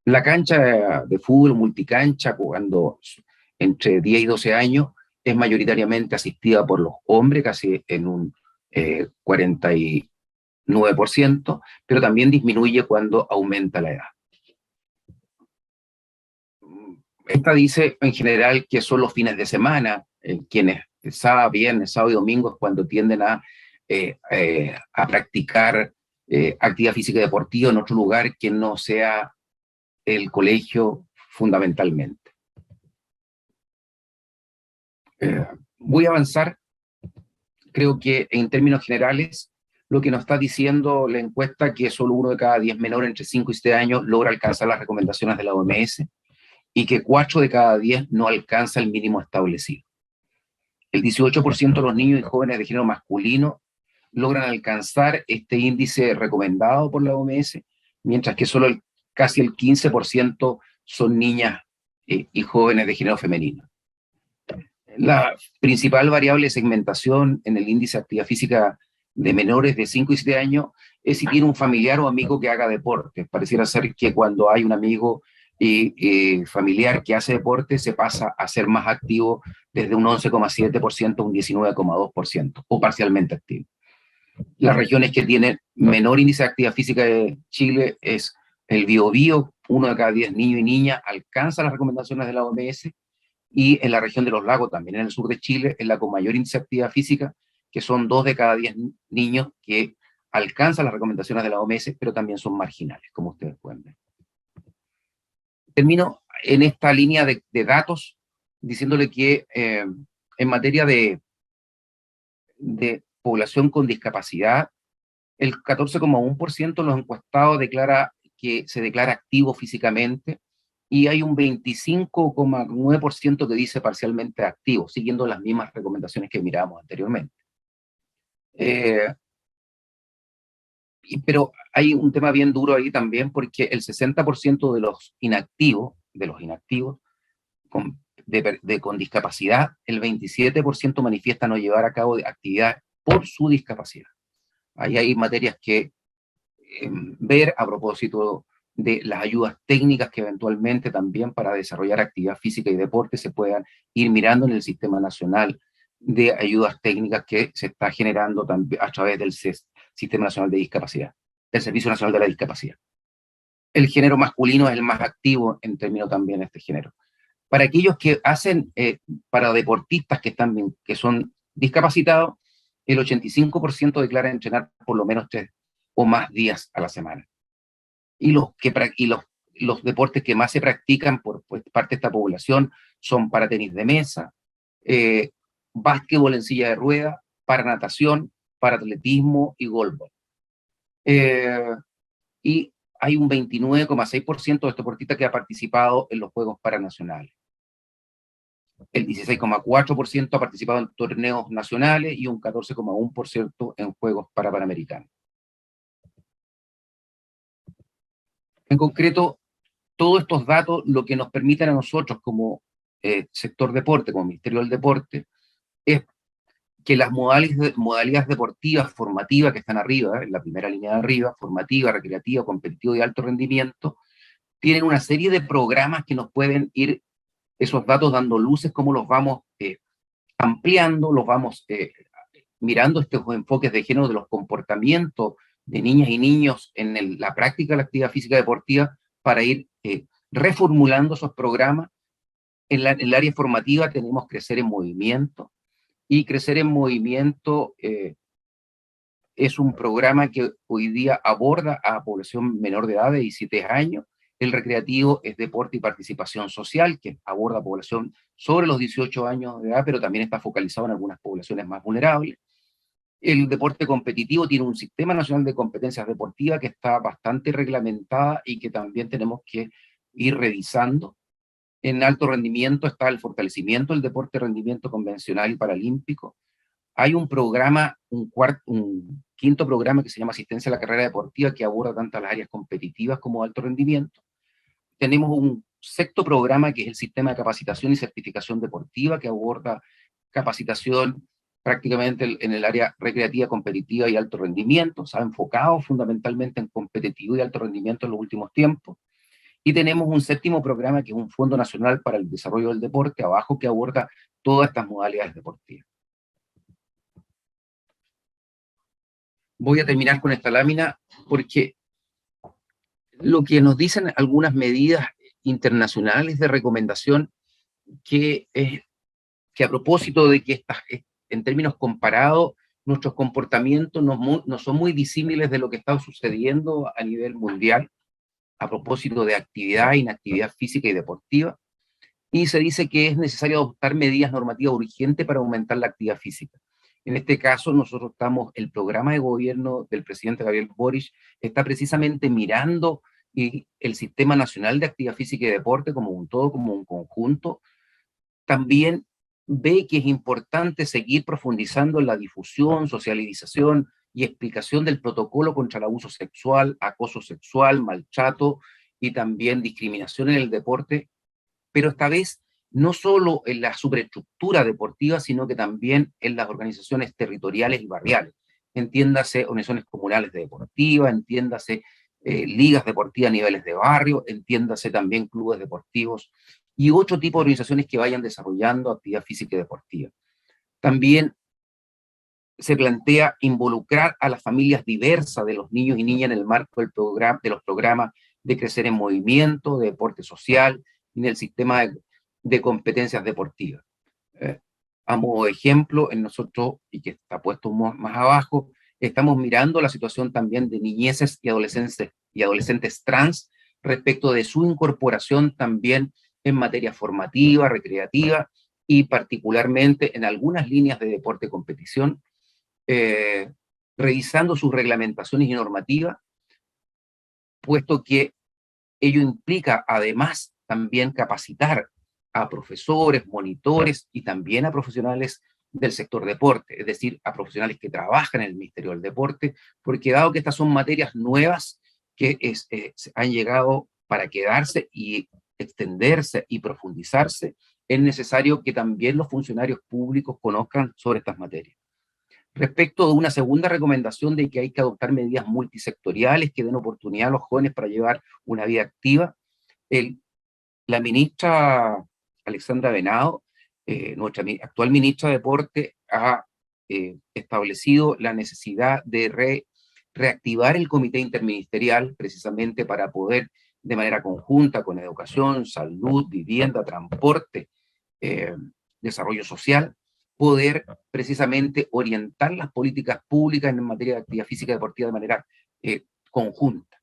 La cancha de fútbol multicancha, jugando entre 10 y 12 años, es mayoritariamente asistida por los hombres, casi en un 49%, pero también disminuye cuando aumenta la edad. Esta dice en general que son los fines de semana, quienes sábado, viernes, sábado y domingo es cuando tienden a practicar actividad física y deportiva en otro lugar que no sea el colegio fundamentalmente. Voy a avanzar. Creo que en términos generales lo que nos está diciendo la encuesta, que solo 1 de cada 10 menores entre 5 y 7 años logra alcanzar las recomendaciones de la OMS, y que 4 de cada 10 no alcanza el mínimo establecido. El 18% de los niños y jóvenes de género masculino logran alcanzar este índice recomendado por la OMS, mientras que solo casi el 15% son niñas y jóvenes de género femenino. La principal variable de segmentación en el índice de actividad física de menores de 5 y 7 años es si tiene un familiar o amigo que haga deporte. Pareciera ser que cuando hay un amigo familiar que hace deporte, se pasa a ser más activo desde un 11,7% a un 19,2%, o parcialmente activo. Las regiones que tienen menor índice de actividad física de Chile es el Biobío, 1 de cada 10 niños y niñas alcanza las recomendaciones de la OMS, y en la región de los lagos, también en el sur de Chile, es la con mayor índice de actividad física, que son 2 de cada 10 niños que alcanzan las recomendaciones de la OMS, pero también son marginales, como ustedes pueden ver. Termino en esta línea de datos diciéndole que en materia de población con discapacidad, el 14,1% de los encuestados declara que se declara activo físicamente, y hay un 25,9% que dice parcialmente activo, siguiendo las mismas recomendaciones que mirábamos anteriormente. Pero hay un tema bien duro ahí también, porque el 60% de los inactivos con discapacidad, el 27% manifiesta no llevar a cabo actividad por su discapacidad. Ahí hay materias que ver a propósito de las ayudas técnicas que eventualmente también para desarrollar actividad física y deporte se puedan ir mirando en el Sistema Nacional de Ayudas Técnicas que se está generando también a través del Sistema Nacional de Discapacidad, del Servicio Nacional de la Discapacidad. El género masculino es el más activo en términos también de este género. Para aquellos que hacen, para deportistas que son discapacitados, el 85% declara entrenar por lo menos 3 o más días a la semana. Y los deportes que más se practican por parte de esta población son para tenis de mesa, básquetbol en silla de ruedas, para natación, para atletismo y golf. Y hay un 29,6% de estos deportistas que ha participado en los Juegos Paranacionales. El 16,4% ha participado en torneos nacionales y un 14,1% en Juegos Panamericanos. En concreto, todos estos datos lo que nos permiten a nosotros como sector deporte, como Ministerio del Deporte, es que las modalidades deportivas, formativas que están arriba, en la primera línea de arriba, formativa, recreativa, competitiva y de alto rendimiento, tienen una serie de programas que nos pueden ir esos datos dando luces, cómo los vamos ampliando, los vamos mirando estos enfoques de género de los comportamientos de niñas y niños en la práctica de la actividad física deportiva, para ir reformulando esos programas. En el área formativa tenemos Crecer en Movimiento, y Crecer en Movimiento es un programa que hoy día aborda a la población menor de edad de 17 años. El recreativo es Deporte y Participación Social, que aborda a población sobre los 18 años de edad, pero también está focalizado en algunas poblaciones más vulnerables. El deporte competitivo tiene un Sistema Nacional de Competencias Deportivas que está bastante reglamentada y que también tenemos que ir revisando. En alto rendimiento está el fortalecimiento del deporte de rendimiento convencional y paralímpico. Hay un programa, un quinto programa que se llama Asistencia a la Carrera Deportiva, que aborda tanto las áreas competitivas como de alto rendimiento. Tenemos un sexto programa que es el Sistema de Capacitación y Certificación Deportiva, que aborda capacitación prácticamente en el área recreativa, competitiva y alto rendimiento. Se ha enfocado fundamentalmente en competitivo y alto rendimiento en los últimos tiempos. Y tenemos un séptimo programa que es un Fondo Nacional para el Desarrollo del Deporte, abajo, que aborda todas estas modalidades deportivas. Voy a terminar con esta lámina porque lo que nos dicen algunas medidas internacionales de recomendación, que a propósito de que en términos comparados, nuestros comportamientos no son muy disímiles de lo que está sucediendo a nivel mundial, a propósito de actividad, inactividad física y deportiva, y se dice que es necesario adoptar medidas normativas urgentes para aumentar la actividad física. En este caso, el programa de gobierno del presidente Gabriel Boric está precisamente mirando y el Sistema Nacional de Actividad Física y Deporte como un todo, como un conjunto, también ve que es importante seguir profundizando en la difusión, socialización y explicación del protocolo contra el abuso sexual, acoso sexual, maltrato y también discriminación en el deporte, pero esta vez no solo en la superestructura deportiva, sino que también en las organizaciones territoriales y barriales. Entiéndase organizaciones comunales de deportiva, entiéndase ligas deportivas a niveles de barrio, entiéndase también clubes deportivos y otro tipo de organizaciones que vayan desarrollando actividad física y deportiva. También se plantea involucrar a las familias diversas de los niños y niñas en el marco de los programas de Crecer en Movimiento, de deporte social y en el sistema de competencias deportivas. A modo de ejemplo, en nosotros, y que está puesto más abajo, estamos mirando la situación también de niñeces y adolescentes trans respecto de su incorporación también en materia formativa, recreativa y particularmente en algunas líneas de deporte competición, revisando sus reglamentaciones y normativas, puesto que ello implica además también capacitar a profesores, monitores y también a profesionales del sector deporte, es decir, a profesionales que trabajan en el Ministerio del Deporte, porque dado que estas son materias nuevas que han llegado para quedarse y extenderse y profundizarse, es necesario que también los funcionarios públicos conozcan sobre estas materias. Respecto de una segunda recomendación de que hay que adoptar medidas multisectoriales que den oportunidad a los jóvenes para llevar una vida activa, la ministra Alexandra Venado, nuestra actual ministra de Deporte, ha establecido la necesidad de reactivar el comité interministerial precisamente para poder, de manera conjunta con educación, salud, vivienda, transporte, desarrollo social, poder precisamente orientar las políticas públicas en materia de actividad física y deportiva de manera conjunta.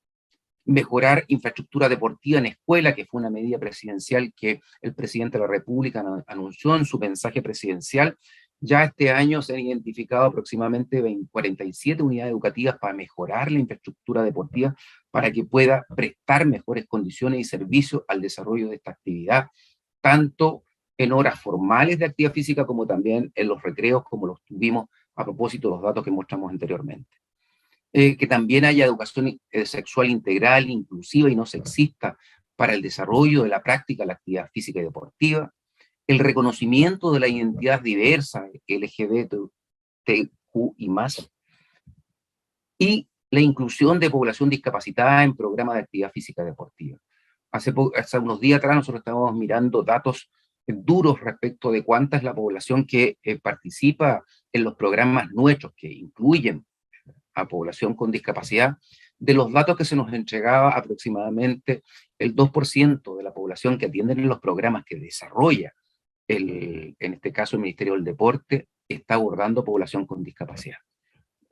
Mejorar infraestructura deportiva en escuela, que fue una medida presidencial que el presidente de la República anunció en su mensaje presidencial. Ya este año se han identificado aproximadamente 47 unidades educativas para mejorar la infraestructura deportiva, para que pueda prestar mejores condiciones y servicios al desarrollo de esta actividad, tanto en horas formales de actividad física como también en los recreos, como los tuvimos a propósito de los datos que mostramos anteriormente. Que también haya educación sexual integral, inclusiva y no sexista para el desarrollo de la práctica de la actividad física y deportiva, el reconocimiento de la identidad diversa, LGBTQ y más, y la inclusión de población discapacitada en programas de actividad física y deportiva. Hace unos días atrás nosotros estábamos mirando datos duros respecto de cuánta es la población que participa en los programas nuestros, que incluyen a población con discapacidad. De los datos que se nos entregaba, aproximadamente el 2% de la población que atienden en los programas que desarrolla, en este caso el Ministerio del Deporte, está abordando población con discapacidad.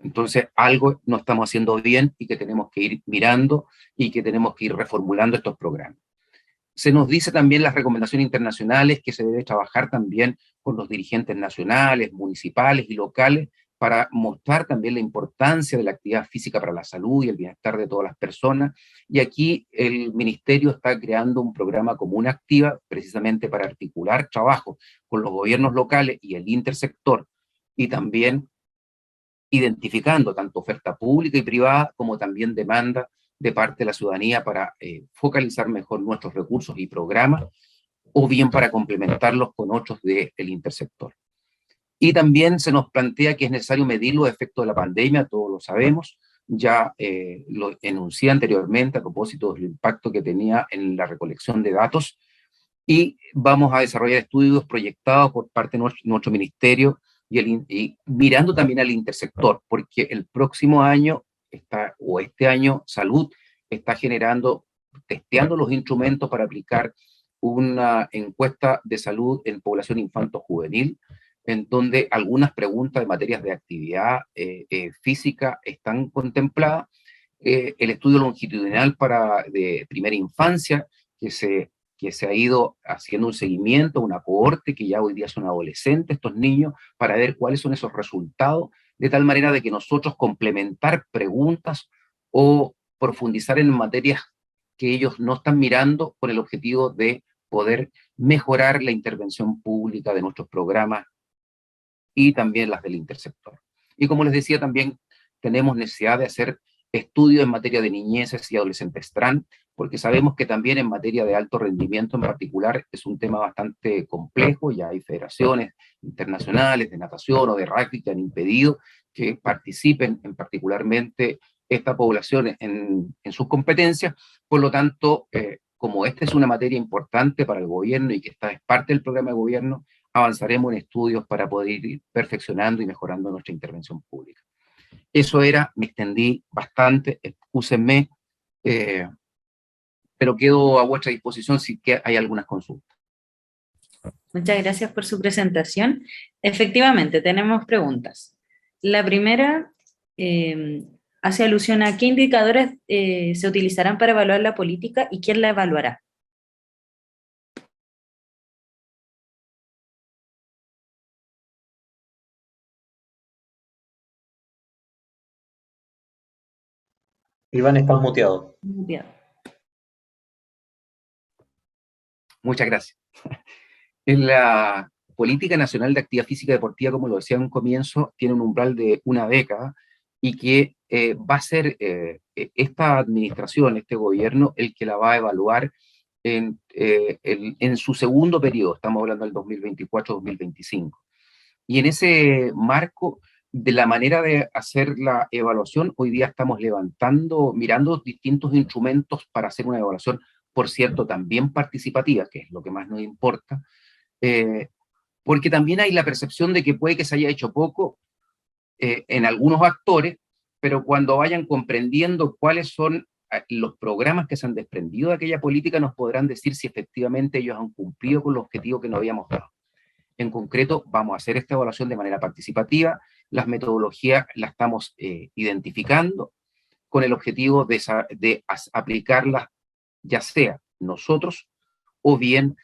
Entonces, algo no estamos haciendo bien y que tenemos que ir mirando y que tenemos que ir reformulando estos programas. Se nos dice también las recomendaciones internacionales que se debe trabajar también con los dirigentes nacionales, municipales y locales para mostrar también la importancia de la actividad física para la salud y el bienestar de todas las personas. Y aquí el Ministerio está creando un programa Comuna Activa precisamente para articular trabajo con los gobiernos locales y el intersector, y también identificando tanto oferta pública y privada como también demanda de parte de la ciudadanía para focalizar mejor nuestros recursos y programas, o bien para complementarlos con otros del intersector. Y también se nos plantea que es necesario medir los efectos de la pandemia, todos lo sabemos, ya lo enuncié anteriormente a propósito del impacto que tenía en la recolección de datos, y vamos a desarrollar estudios proyectados por parte de nuestro ministerio y mirando también al intersector, porque el próximo año, este año, Salud está testeando los instrumentos para aplicar una encuesta de salud en población infanto-juvenil, en donde algunas preguntas de materias de actividad física están contempladas, el estudio longitudinal de primera infancia, que se ha ido haciendo un seguimiento, una cohorte que ya hoy día son adolescentes, estos niños, para ver cuáles son esos resultados, de tal manera de que nosotros complementar preguntas o profundizar en materias que ellos no están mirando con el objetivo de poder mejorar la intervención pública de nuestros programas y también las del intersector. Y como les decía, también tenemos necesidad de hacer estudios en materia de niñeces y adolescentes trans, porque sabemos que también en materia de alto rendimiento en particular es un tema bastante complejo. Ya hay federaciones internacionales de natación o de rugby que han impedido que participen en particularmente esta población en sus competencias. Por lo tanto, como esta es una materia importante para el gobierno y que esta es parte del programa de gobierno, avanzaremos en estudios para poder ir perfeccionando y mejorando nuestra intervención pública. Eso era, me extendí bastante, excúsenme, pero quedo a vuestra disposición si que hay algunas consultas. Muchas gracias por su presentación. Efectivamente, tenemos preguntas. La primera hace alusión a qué indicadores se utilizarán para evaluar la política y quién la evaluará. Iván está muteado. Bien. Muchas gracias. En la Política Nacional de Actividad Física y Deportiva, como lo decía en un comienzo, tiene un umbral de una década y que va a ser esta administración, este gobierno, el que la va a evaluar en su segundo periodo. Estamos hablando del 2024-2025. Y en ese marco, de la manera de hacer la evaluación, hoy día estamos mirando distintos instrumentos para hacer una evaluación, por cierto, también participativa, que es lo que más nos importa, porque también hay la percepción de que puede que se haya hecho poco en algunos actores, pero cuando vayan comprendiendo cuáles son los programas que se han desprendido de aquella política, nos podrán decir si efectivamente ellos han cumplido con los objetivos que nos habíamos dado. En concreto, vamos a hacer esta evaluación de manera participativa. Las metodologías las estamos identificando con el objetivo de aplicarlas, ya sea nosotros o bien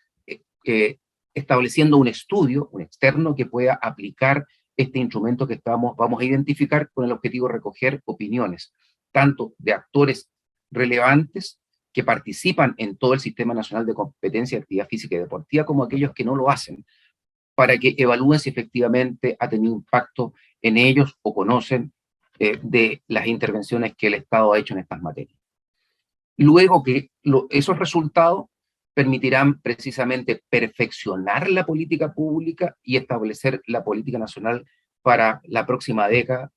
estableciendo un estudio, un externo, que pueda aplicar este instrumento que vamos a identificar con el objetivo de recoger opiniones, tanto de actores relevantes que participan en todo el Sistema Nacional de Competencia de Actividad Física y Deportiva, como aquellos que no lo hacen, para que evalúen si efectivamente ha tenido impacto en ellos o conocen de las intervenciones que el Estado ha hecho en estas materias. Luego que esos resultados permitirán precisamente perfeccionar la política pública y establecer la política nacional para la próxima década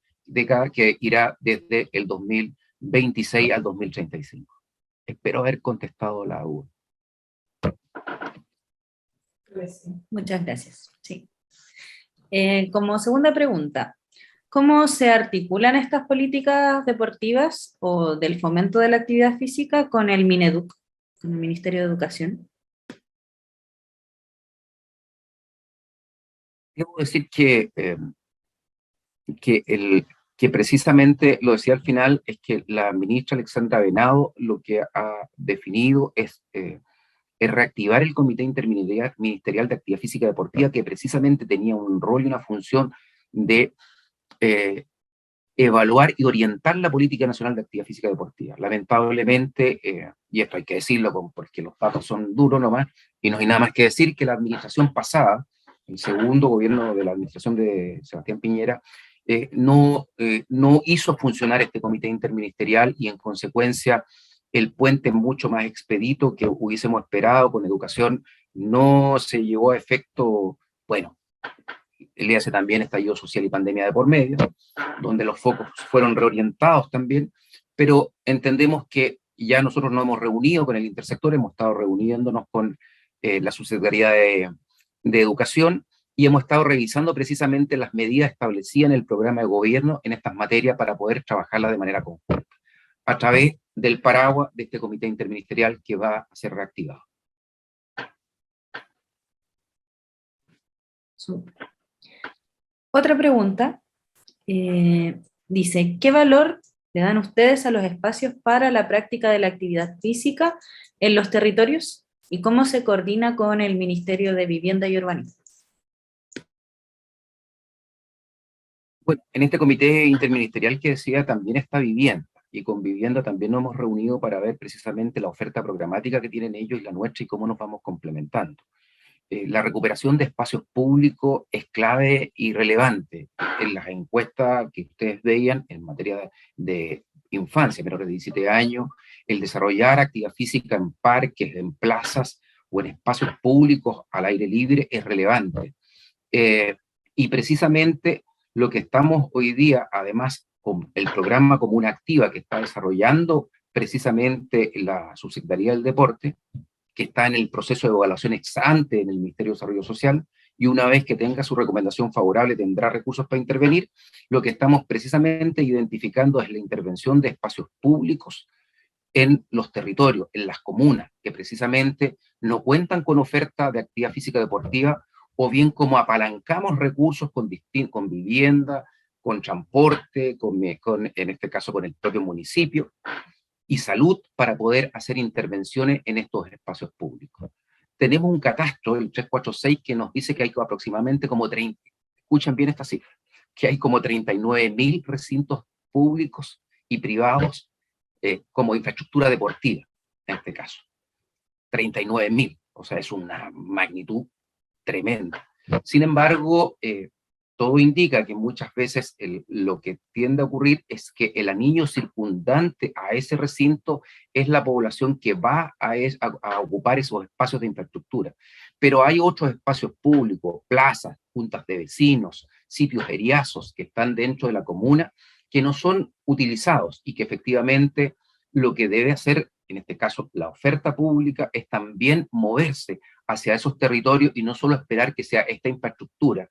que irá desde el 2026 al 2035. Espero haber contestado la duda. Muchas gracias. Sí. Como segunda pregunta, ¿cómo se articulan estas políticas deportivas o del fomento de la actividad física con el Mineduc, con el Ministerio de Educación? Debo decir que precisamente, lo decía al final, es que la ministra Alexandra Venado lo que ha definido es reactivar el Comité Interministerial de Actividad Física y Deportiva, que precisamente tenía un rol y una función de evaluar y orientar la Política Nacional de Actividad Física y Deportiva. Lamentablemente, y esto hay que decirlo porque los datos son duros nomás, y no hay nada más que decir, que la administración pasada, el segundo gobierno de la administración de Sebastián Piñera, no hizo funcionar este comité interministerial, y en consecuencia el puente mucho más expedito que hubiésemos esperado con educación no se llevó a efecto. Bueno, el día también estallido social y pandemia de por medio, donde los focos fueron reorientados también, pero entendemos que ya nosotros nos hemos reunido con el intersector, hemos estado reuniéndonos con la Subsecretaría de Educación, y hemos estado revisando precisamente las medidas establecidas en el programa de gobierno en estas materias para poder trabajarlas de manera conjunta, a través del paraguas de este comité interministerial que va a ser reactivado. Súper. Otra pregunta dice, ¿qué valor le dan ustedes a los espacios para la práctica de la actividad física en los territorios y cómo se coordina con el Ministerio de Vivienda y Urbanismo? Bueno, en este comité interministerial que decía también está vivienda, y con Vivienda también nos hemos reunido para ver precisamente la oferta programática que tienen ellos y la nuestra y cómo nos vamos complementando. La recuperación de espacios públicos es clave y relevante. En las encuestas que ustedes veían en materia de infancia, menores de 17 años, el desarrollar actividad física en parques, en plazas o en espacios públicos al aire libre es relevante. Y precisamente lo que estamos hoy día, además, con el programa Comuna Activa que está desarrollando precisamente la Subsecretaría del Deporte, que está en el proceso de evaluación ex ante en el Ministerio de Desarrollo Social, y una vez que tenga su recomendación favorable tendrá recursos para intervenir. Lo que estamos precisamente identificando es la intervención de espacios públicos en los territorios, en las comunas, que precisamente no cuentan con oferta de actividad física deportiva, o bien como apalancamos recursos con vivienda, con transporte, en este caso con el propio municipio, y salud para poder hacer intervenciones en estos espacios públicos. Tenemos un catastro, el 346, que nos dice que hay aproximadamente como 30, escuchen bien esta cifra, que hay como 39.000 recintos públicos y privados como infraestructura deportiva, en este caso. 39.000, o sea, es una magnitud tremenda. Sin embargo, todo indica que muchas veces lo que tiende a ocurrir es que el anillo circundante a ese recinto es la población que va a ocupar esos espacios de infraestructura. Pero hay otros espacios públicos, plazas, juntas de vecinos, sitios feriazos que están dentro de la comuna que no son utilizados y que efectivamente lo que debe hacer, en este caso la oferta pública, es también moverse hacia esos territorios y no solo esperar que sea esta infraestructura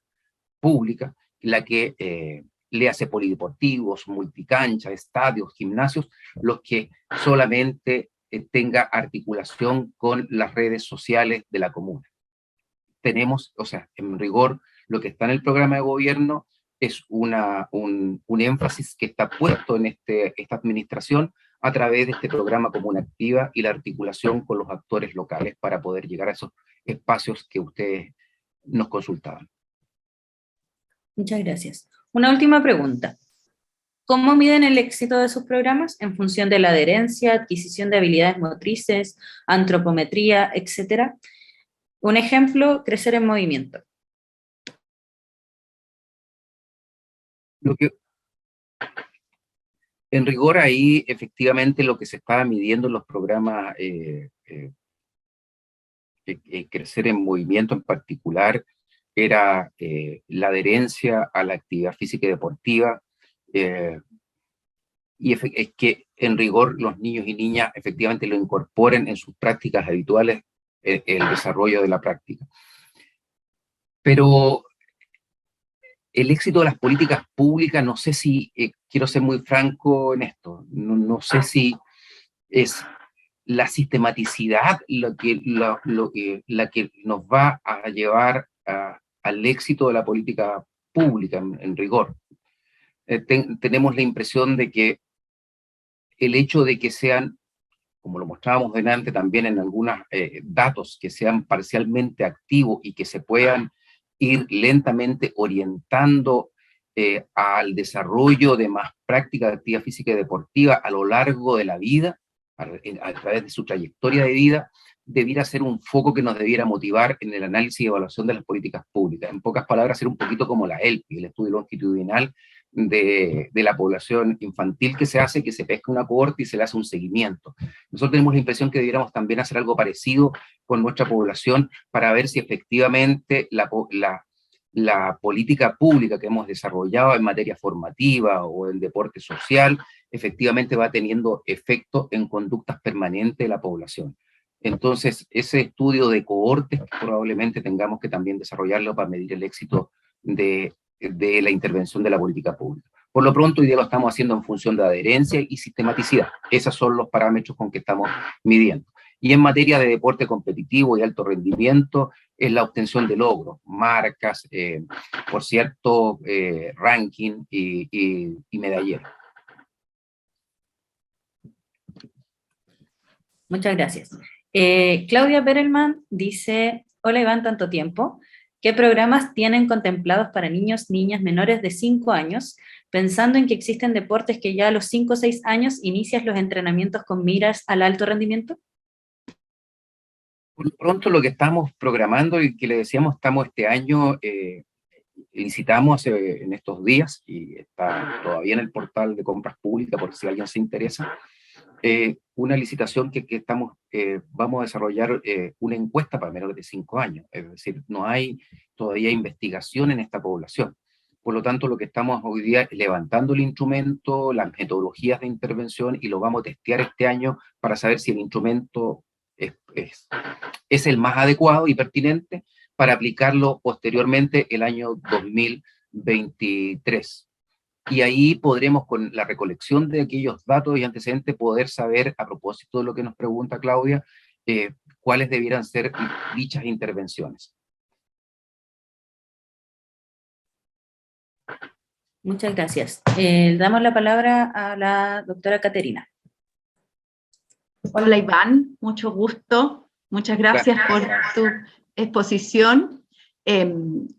pública la que le hace polideportivos, multicanchas, estadios, gimnasios, los que solamente tenga articulación con las redes sociales de la comuna. Tenemos, o sea, en rigor, lo que está en el programa de gobierno es un énfasis que está puesto en esta administración a través de este programa Comuna Activa y la articulación con los actores locales para poder llegar a esos espacios que ustedes nos consultaban. Muchas gracias. Una última pregunta. ¿Cómo miden el éxito de sus programas en función de la adherencia, adquisición de habilidades motrices, antropometría, etcétera? Un ejemplo, crecer en movimiento. Lo que, en rigor ahí, efectivamente, lo que se estaba midiendo en los programas Crecer en Movimiento en particular era la adherencia a la actividad física y deportiva, y es que en rigor los niños y niñas efectivamente lo incorporen en sus prácticas habituales, el desarrollo de la práctica. Pero el éxito de las políticas públicas, no sé si, quiero ser muy franco en esto, no sé si es la sistematicidad la que nos va a llevar al éxito de la política pública en rigor. Tenemos la impresión de que el hecho de que sean, como lo mostrábamos delante también en algunos datos, que sean parcialmente activos y que se puedan ir lentamente orientando al desarrollo de más práctica de actividad física y deportiva a lo largo de la vida, a través de su trayectoria de vida, debiera ser un foco que nos debiera motivar en el análisis y evaluación de las políticas públicas. En pocas palabras, ser un poquito como la ELPI, el estudio longitudinal de la población infantil que se hace, que se pesca una cohorte y se le hace un seguimiento. Nosotros tenemos la impresión que debiéramos también hacer algo parecido con nuestra población para ver si efectivamente la política pública que hemos desarrollado en materia formativa o en deporte social, efectivamente va teniendo efecto en conductas permanentes de la población. Entonces, ese estudio de cohortes probablemente tengamos que también desarrollarlo para medir el éxito de la intervención de la política pública. Por lo pronto, hoy día lo estamos haciendo en función de adherencia y sistematicidad. Esos son los parámetros con que estamos midiendo. Y en materia de deporte competitivo y alto rendimiento, es la obtención de logros, marcas, por cierto, ranking y medalleros. Muchas gracias. Claudia Perelman dice, hola Iván, tanto tiempo. ¿Qué programas tienen contemplados para niños, niñas menores de 5 años, pensando en que existen deportes que ya a los 5 o 6 años inicias los entrenamientos con miras al alto rendimiento? Por lo pronto, lo que estamos programando y que le decíamos, estamos este año, licitamos en estos días, y está todavía en el portal de compras públicas por si alguien se interesa, una licitación que vamos a desarrollar una encuesta para menores de 5 años, es decir, no hay todavía investigación en esta población. Por lo tanto, lo que estamos hoy día es levantando el instrumento, las metodologías de intervención, y lo vamos a testear este año para saber si el instrumento es el más adecuado y pertinente para aplicarlo posteriormente el año 2023. Y ahí podremos, con la recolección de aquellos datos y antecedentes, poder saber, a propósito de lo que nos pregunta Claudia, cuáles debieran ser dichas intervenciones. Muchas gracias. Damos la palabra a la doctora Caterina. Hola Iván, mucho gusto. Muchas gracias por tu exposición.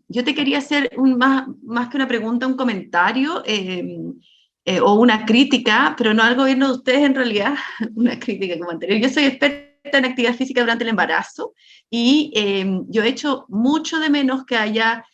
Yo te quería hacer más que una pregunta, un comentario o una crítica, pero no al gobierno de ustedes en realidad, una crítica como anterior. Yo soy experta en actividad física durante el embarazo y yo he hecho mucho de menos que haya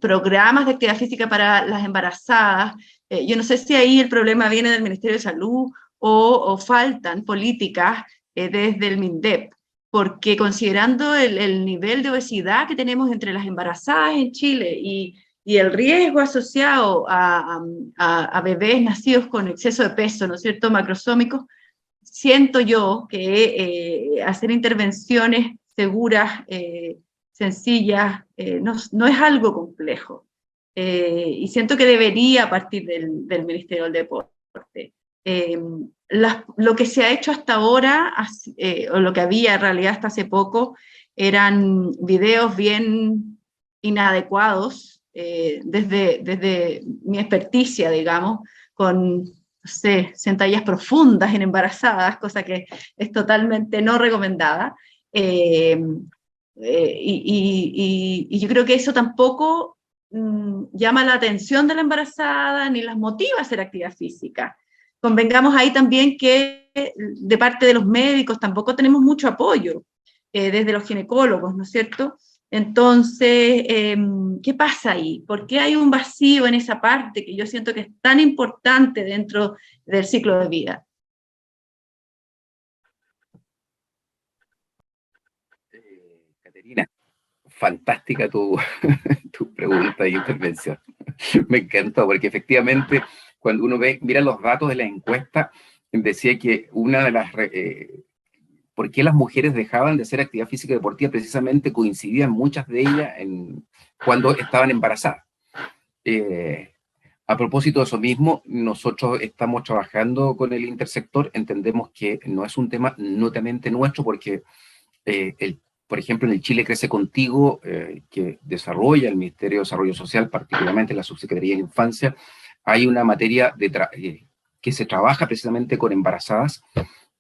programas de actividad física para las embarazadas. Yo no sé si ahí el problema viene del Ministerio de Salud o faltan políticas desde el MINDEP, porque considerando el nivel de obesidad que tenemos entre las embarazadas en Chile y el riesgo asociado a bebés nacidos con exceso de peso, ¿no es cierto?, macrosómicos, siento yo que hacer intervenciones seguras, sencillas, no es algo complejo. Y siento que debería partir del Ministerio del Deporte. Lo que se ha hecho hasta ahora, o lo que había en realidad hasta hace poco, eran videos bien inadecuados, desde mi experticia, digamos, con, no sé, sentadillas profundas en embarazadas, cosa que es totalmente no recomendada. Y yo creo que eso tampoco llama la atención de la embarazada ni las motiva a hacer actividad física. Convengamos ahí también que de parte de los médicos tampoco tenemos mucho apoyo, desde los ginecólogos, ¿no es cierto? Entonces, ¿qué pasa ahí? ¿Por qué hay un vacío en esa parte que yo siento que es tan importante dentro del ciclo de vida? Caterina, fantástica tu pregunta y intervención. Me encantó, porque efectivamente, cuando uno mira los datos de la encuesta, decía que una de las... ¿por qué las mujeres dejaban de hacer actividad física y deportiva? Precisamente coincidían muchas de ellas cuando estaban embarazadas. A propósito de eso mismo, nosotros estamos trabajando con el intersector, entendemos que no es un tema netamente nuestro, porque por ejemplo, en el Chile Crece Contigo, que desarrolla el Ministerio de Desarrollo Social, particularmente la Subsecretaría de Infancia, hay una materia que se trabaja precisamente con embarazadas,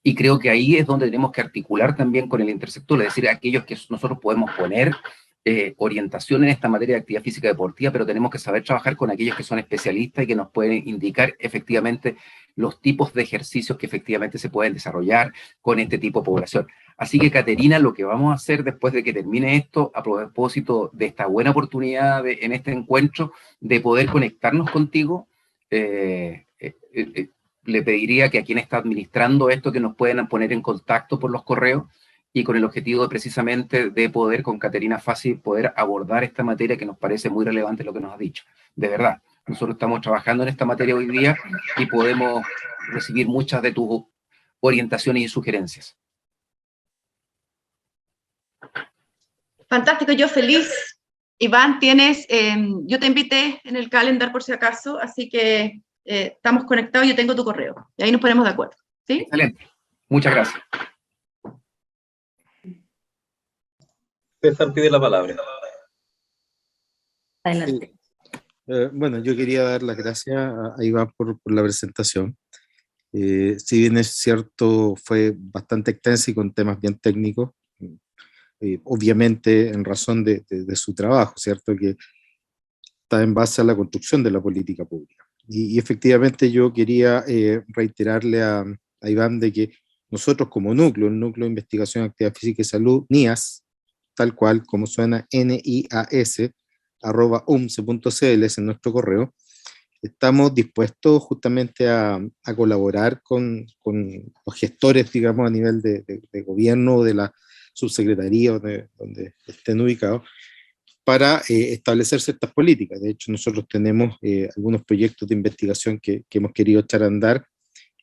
y creo que ahí es donde tenemos que articular también con el intersector, es decir, aquellos que nosotros podemos poner orientación en esta materia de actividad física deportiva, pero tenemos que saber trabajar con aquellos que son especialistas y que nos pueden indicar efectivamente los tipos de ejercicios que efectivamente se pueden desarrollar con este tipo de población. Así que, Caterina, lo que vamos a hacer después de que termine esto, a propósito de esta buena oportunidad en este encuentro, de poder conectarnos contigo, le pediría que a quien está administrando esto, que nos puedan poner en contacto por los correos, y con el objetivo precisamente de poder, con Caterina Fassi, poder abordar esta materia que nos parece muy relevante lo que nos ha dicho. De verdad, nosotros estamos trabajando en esta materia hoy día y podemos recibir muchas de tus orientaciones y sugerencias. Fantástico, yo feliz. Iván, yo te invité en el calendar por si acaso, así que estamos conectados, yo tengo tu correo, y ahí nos ponemos de acuerdo. ¿Sí? Excelente, muchas gracias. César pide la palabra. Adelante. Sí. Bueno, yo quería dar las gracias a Iván por la presentación. Si bien es cierto, fue bastante extensa y con temas bien técnicos, obviamente en razón de su trabajo, ¿cierto? Que está en base a la construcción de la política pública. Y efectivamente yo quería reiterarle a Iván de que nosotros como núcleo, el Núcleo de Investigación, Actividad Física y Salud, NIAS, tal cual como suena, NIAS, @umce.cl es en nuestro correo, estamos dispuestos justamente a colaborar con los gestores, digamos, a nivel de gobierno o de la subsecretaría donde estén ubicados, para establecer ciertas políticas. De hecho, nosotros tenemos algunos proyectos de investigación que hemos querido echar a andar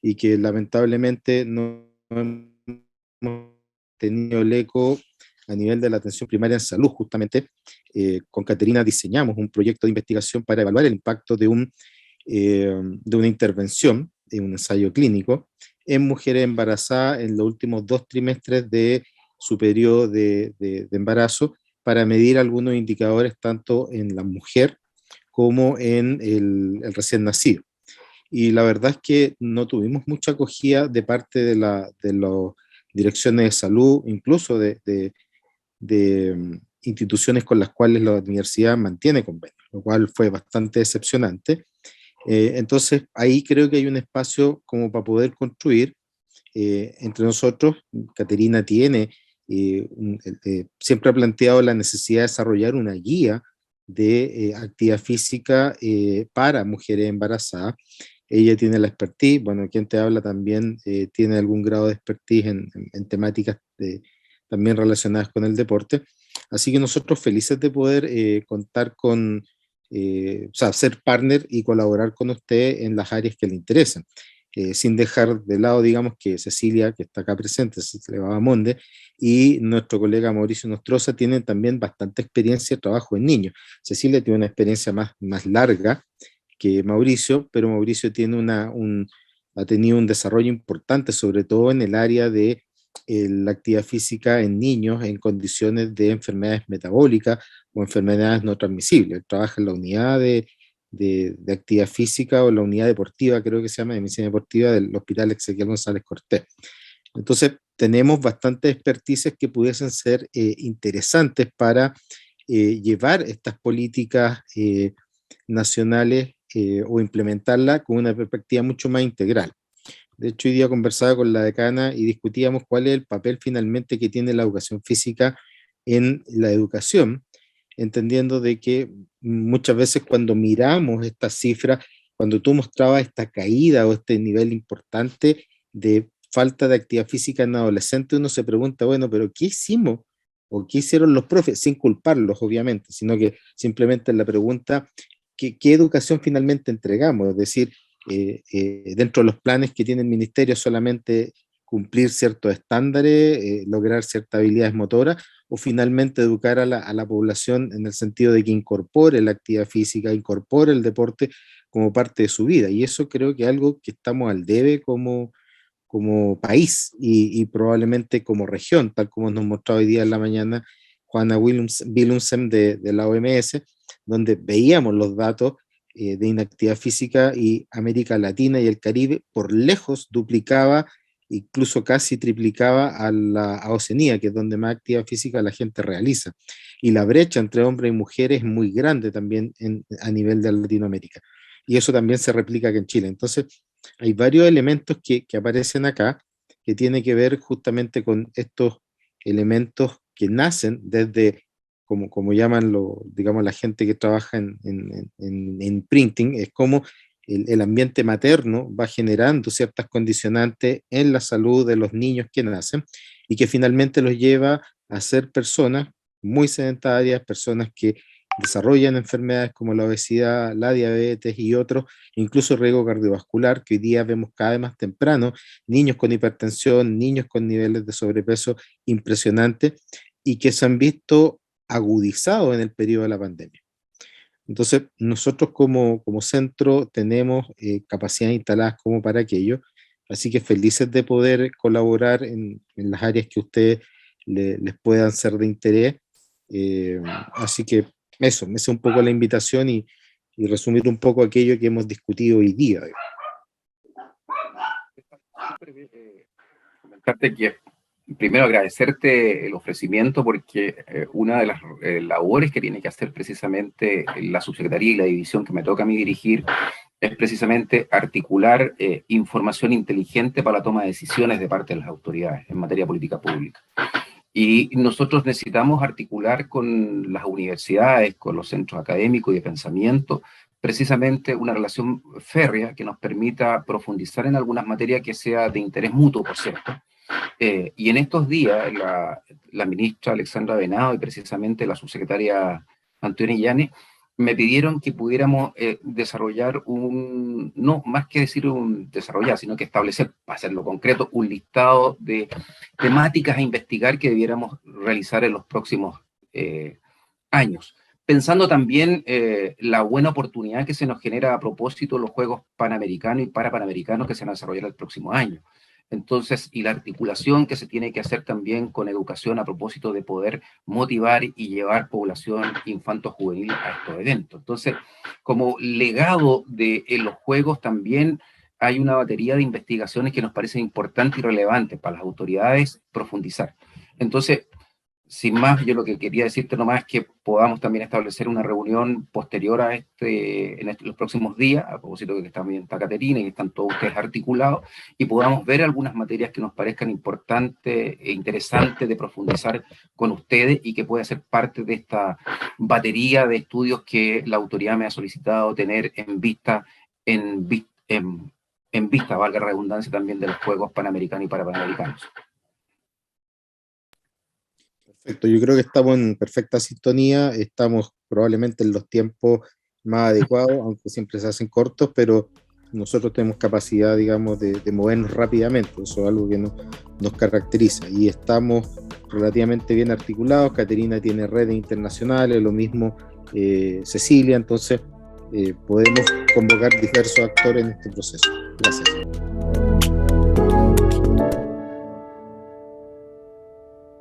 y que lamentablemente no hemos tenido el eco a nivel de la atención primaria en salud. Justamente con Caterina diseñamos un proyecto de investigación para evaluar el impacto de una intervención, de un ensayo clínico, en mujeres embarazadas en los últimos 2 trimestres de su periodo de embarazo, para medir algunos indicadores tanto en la mujer como en el recién nacido. Y la verdad es que no tuvimos mucha acogida de parte de las direcciones de salud, incluso de instituciones con las cuales la universidad mantiene convenios, lo cual fue bastante decepcionante. Entonces, ahí creo que hay un espacio como para poder construir entre nosotros. Caterina tiene, siempre ha planteado la necesidad de desarrollar una guía de actividad física para mujeres embarazadas. Ella tiene la expertise, bueno, quien te habla también tiene algún grado de expertise en temáticas también relacionadas con el deporte. Así que nosotros felices de poder contar con, o sea, ser partner y colaborar con usted en las áreas que le interesan. Sin dejar de lado, digamos, que Cecilia, que está acá presente, Cecilia Babamonde, y nuestro colega Mauricio Nostroza tienen también bastante experiencia de trabajo en niños. Cecilia tiene una experiencia más larga que Mauricio, pero Mauricio tiene ha tenido un desarrollo importante, sobre todo en el área de la actividad física en niños en condiciones de enfermedades metabólicas o enfermedades no transmisibles. Él trabaja en la unidad de actividad física o la unidad deportiva, creo que se llama, de medicina deportiva del Hospital Ezequiel González Cortés. Entonces, tenemos bastantes expertices que pudiesen ser interesantes para llevar estas políticas nacionales o implementarlas con una perspectiva mucho más integral. De hecho, hoy día conversaba con la decana y discutíamos cuál es el papel finalmente que tiene la educación física en la educación, entendiendo de que muchas veces cuando miramos estas cifras, cuando tú mostrabas esta caída o este nivel importante de falta de actividad física en adolescentes, uno se pregunta, bueno, pero ¿qué hicimos? ¿O qué hicieron los profes? Sin culparlos, obviamente, sino que simplemente la pregunta, ¿qué educación finalmente entregamos? Es decir, dentro de los planes que tiene el ministerio solamente cumplir ciertos estándares, lograr ciertas habilidades motoras, o finalmente educar a la población en el sentido de que incorpore la actividad física, incorpore el deporte como parte de su vida. Y eso creo que es algo que estamos al debe como país y probablemente como región, tal como nos mostró hoy día en la mañana Juana Willumsen de la OMS, donde veíamos los datos de inactividad física, y América Latina y el Caribe por lejos duplicaba, incluso casi triplicaba a Oceanía, que es donde más actividad física la gente realiza. Y la brecha entre hombres y mujeres es muy grande también a nivel de Latinoamérica. Y eso también se replica aquí en Chile. Entonces, hay varios elementos que aparecen acá que tienen que ver justamente con estos elementos que nacen desde, como llaman digamos, la gente que trabaja en printing, es como el ambiente materno va generando ciertas condicionantes en la salud de los niños que nacen y que finalmente los lleva a ser personas muy sedentarias, personas que desarrollan enfermedades como la obesidad, la diabetes y otros, incluso riesgo cardiovascular, que hoy día vemos cada vez más temprano, niños con hipertensión, niños con niveles de sobrepeso impresionantes y que se han visto agudizados en el periodo de la pandemia. Entonces, nosotros como centro tenemos capacidades instaladas como para aquello, así que felices de poder colaborar en las áreas que a ustedes les puedan ser de interés. Así que eso, me hace un poco la invitación y resumir un poco aquello que hemos discutido hoy día. Comentarte que primero agradecerte el ofrecimiento porque una de las labores que tiene que hacer precisamente la subsecretaría y la división que me toca a mí dirigir es precisamente articular información inteligente para la toma de decisiones de parte de las autoridades en materia de política pública. Y nosotros necesitamos articular con las universidades, con los centros académicos y de pensamiento, precisamente una relación férrea que nos permita profundizar en algunas materias que sea de interés mutuo, por cierto. Y en estos días, la ministra Alexandra Venado y precisamente la subsecretaria Antonia Illanes me pidieron que pudiéramos desarrollar no más que decir desarrollar, sino que establecer, para hacerlo concreto, un listado de temáticas a investigar que debiéramos realizar en los próximos años. Pensando también la buena oportunidad que se nos genera a propósito de los Juegos Panamericanos y Parapanamericanos que se van a desarrollar el próximo año. Entonces, y la articulación que se tiene que hacer también con educación a propósito de poder motivar y llevar población infanto-juvenil a estos eventos. Entonces, como legado de los Juegos también hay una batería de investigaciones que nos parecen importantes y relevantes para las autoridades profundizar. Entonces, sin más, yo lo que quería decirte nomás es que podamos también establecer una reunión posterior a los próximos días, a propósito de que también está Caterina y están todos ustedes articulados, y podamos ver algunas materias que nos parezcan importantes e interesantes de profundizar con ustedes y que pueda ser parte de esta batería de estudios que la autoridad me ha solicitado tener en vista, valga la redundancia, también de los Juegos Panamericanos y Parapanamericanos. Perfecto, yo creo que estamos en perfecta sintonía, estamos probablemente en los tiempos más adecuados, aunque siempre se hacen cortos, pero nosotros tenemos capacidad, digamos, de movernos rápidamente, eso es algo que nos caracteriza, y estamos relativamente bien articulados. Caterina tiene redes internacionales, lo mismo Cecilia, entonces podemos convocar diversos actores en este proceso. Gracias.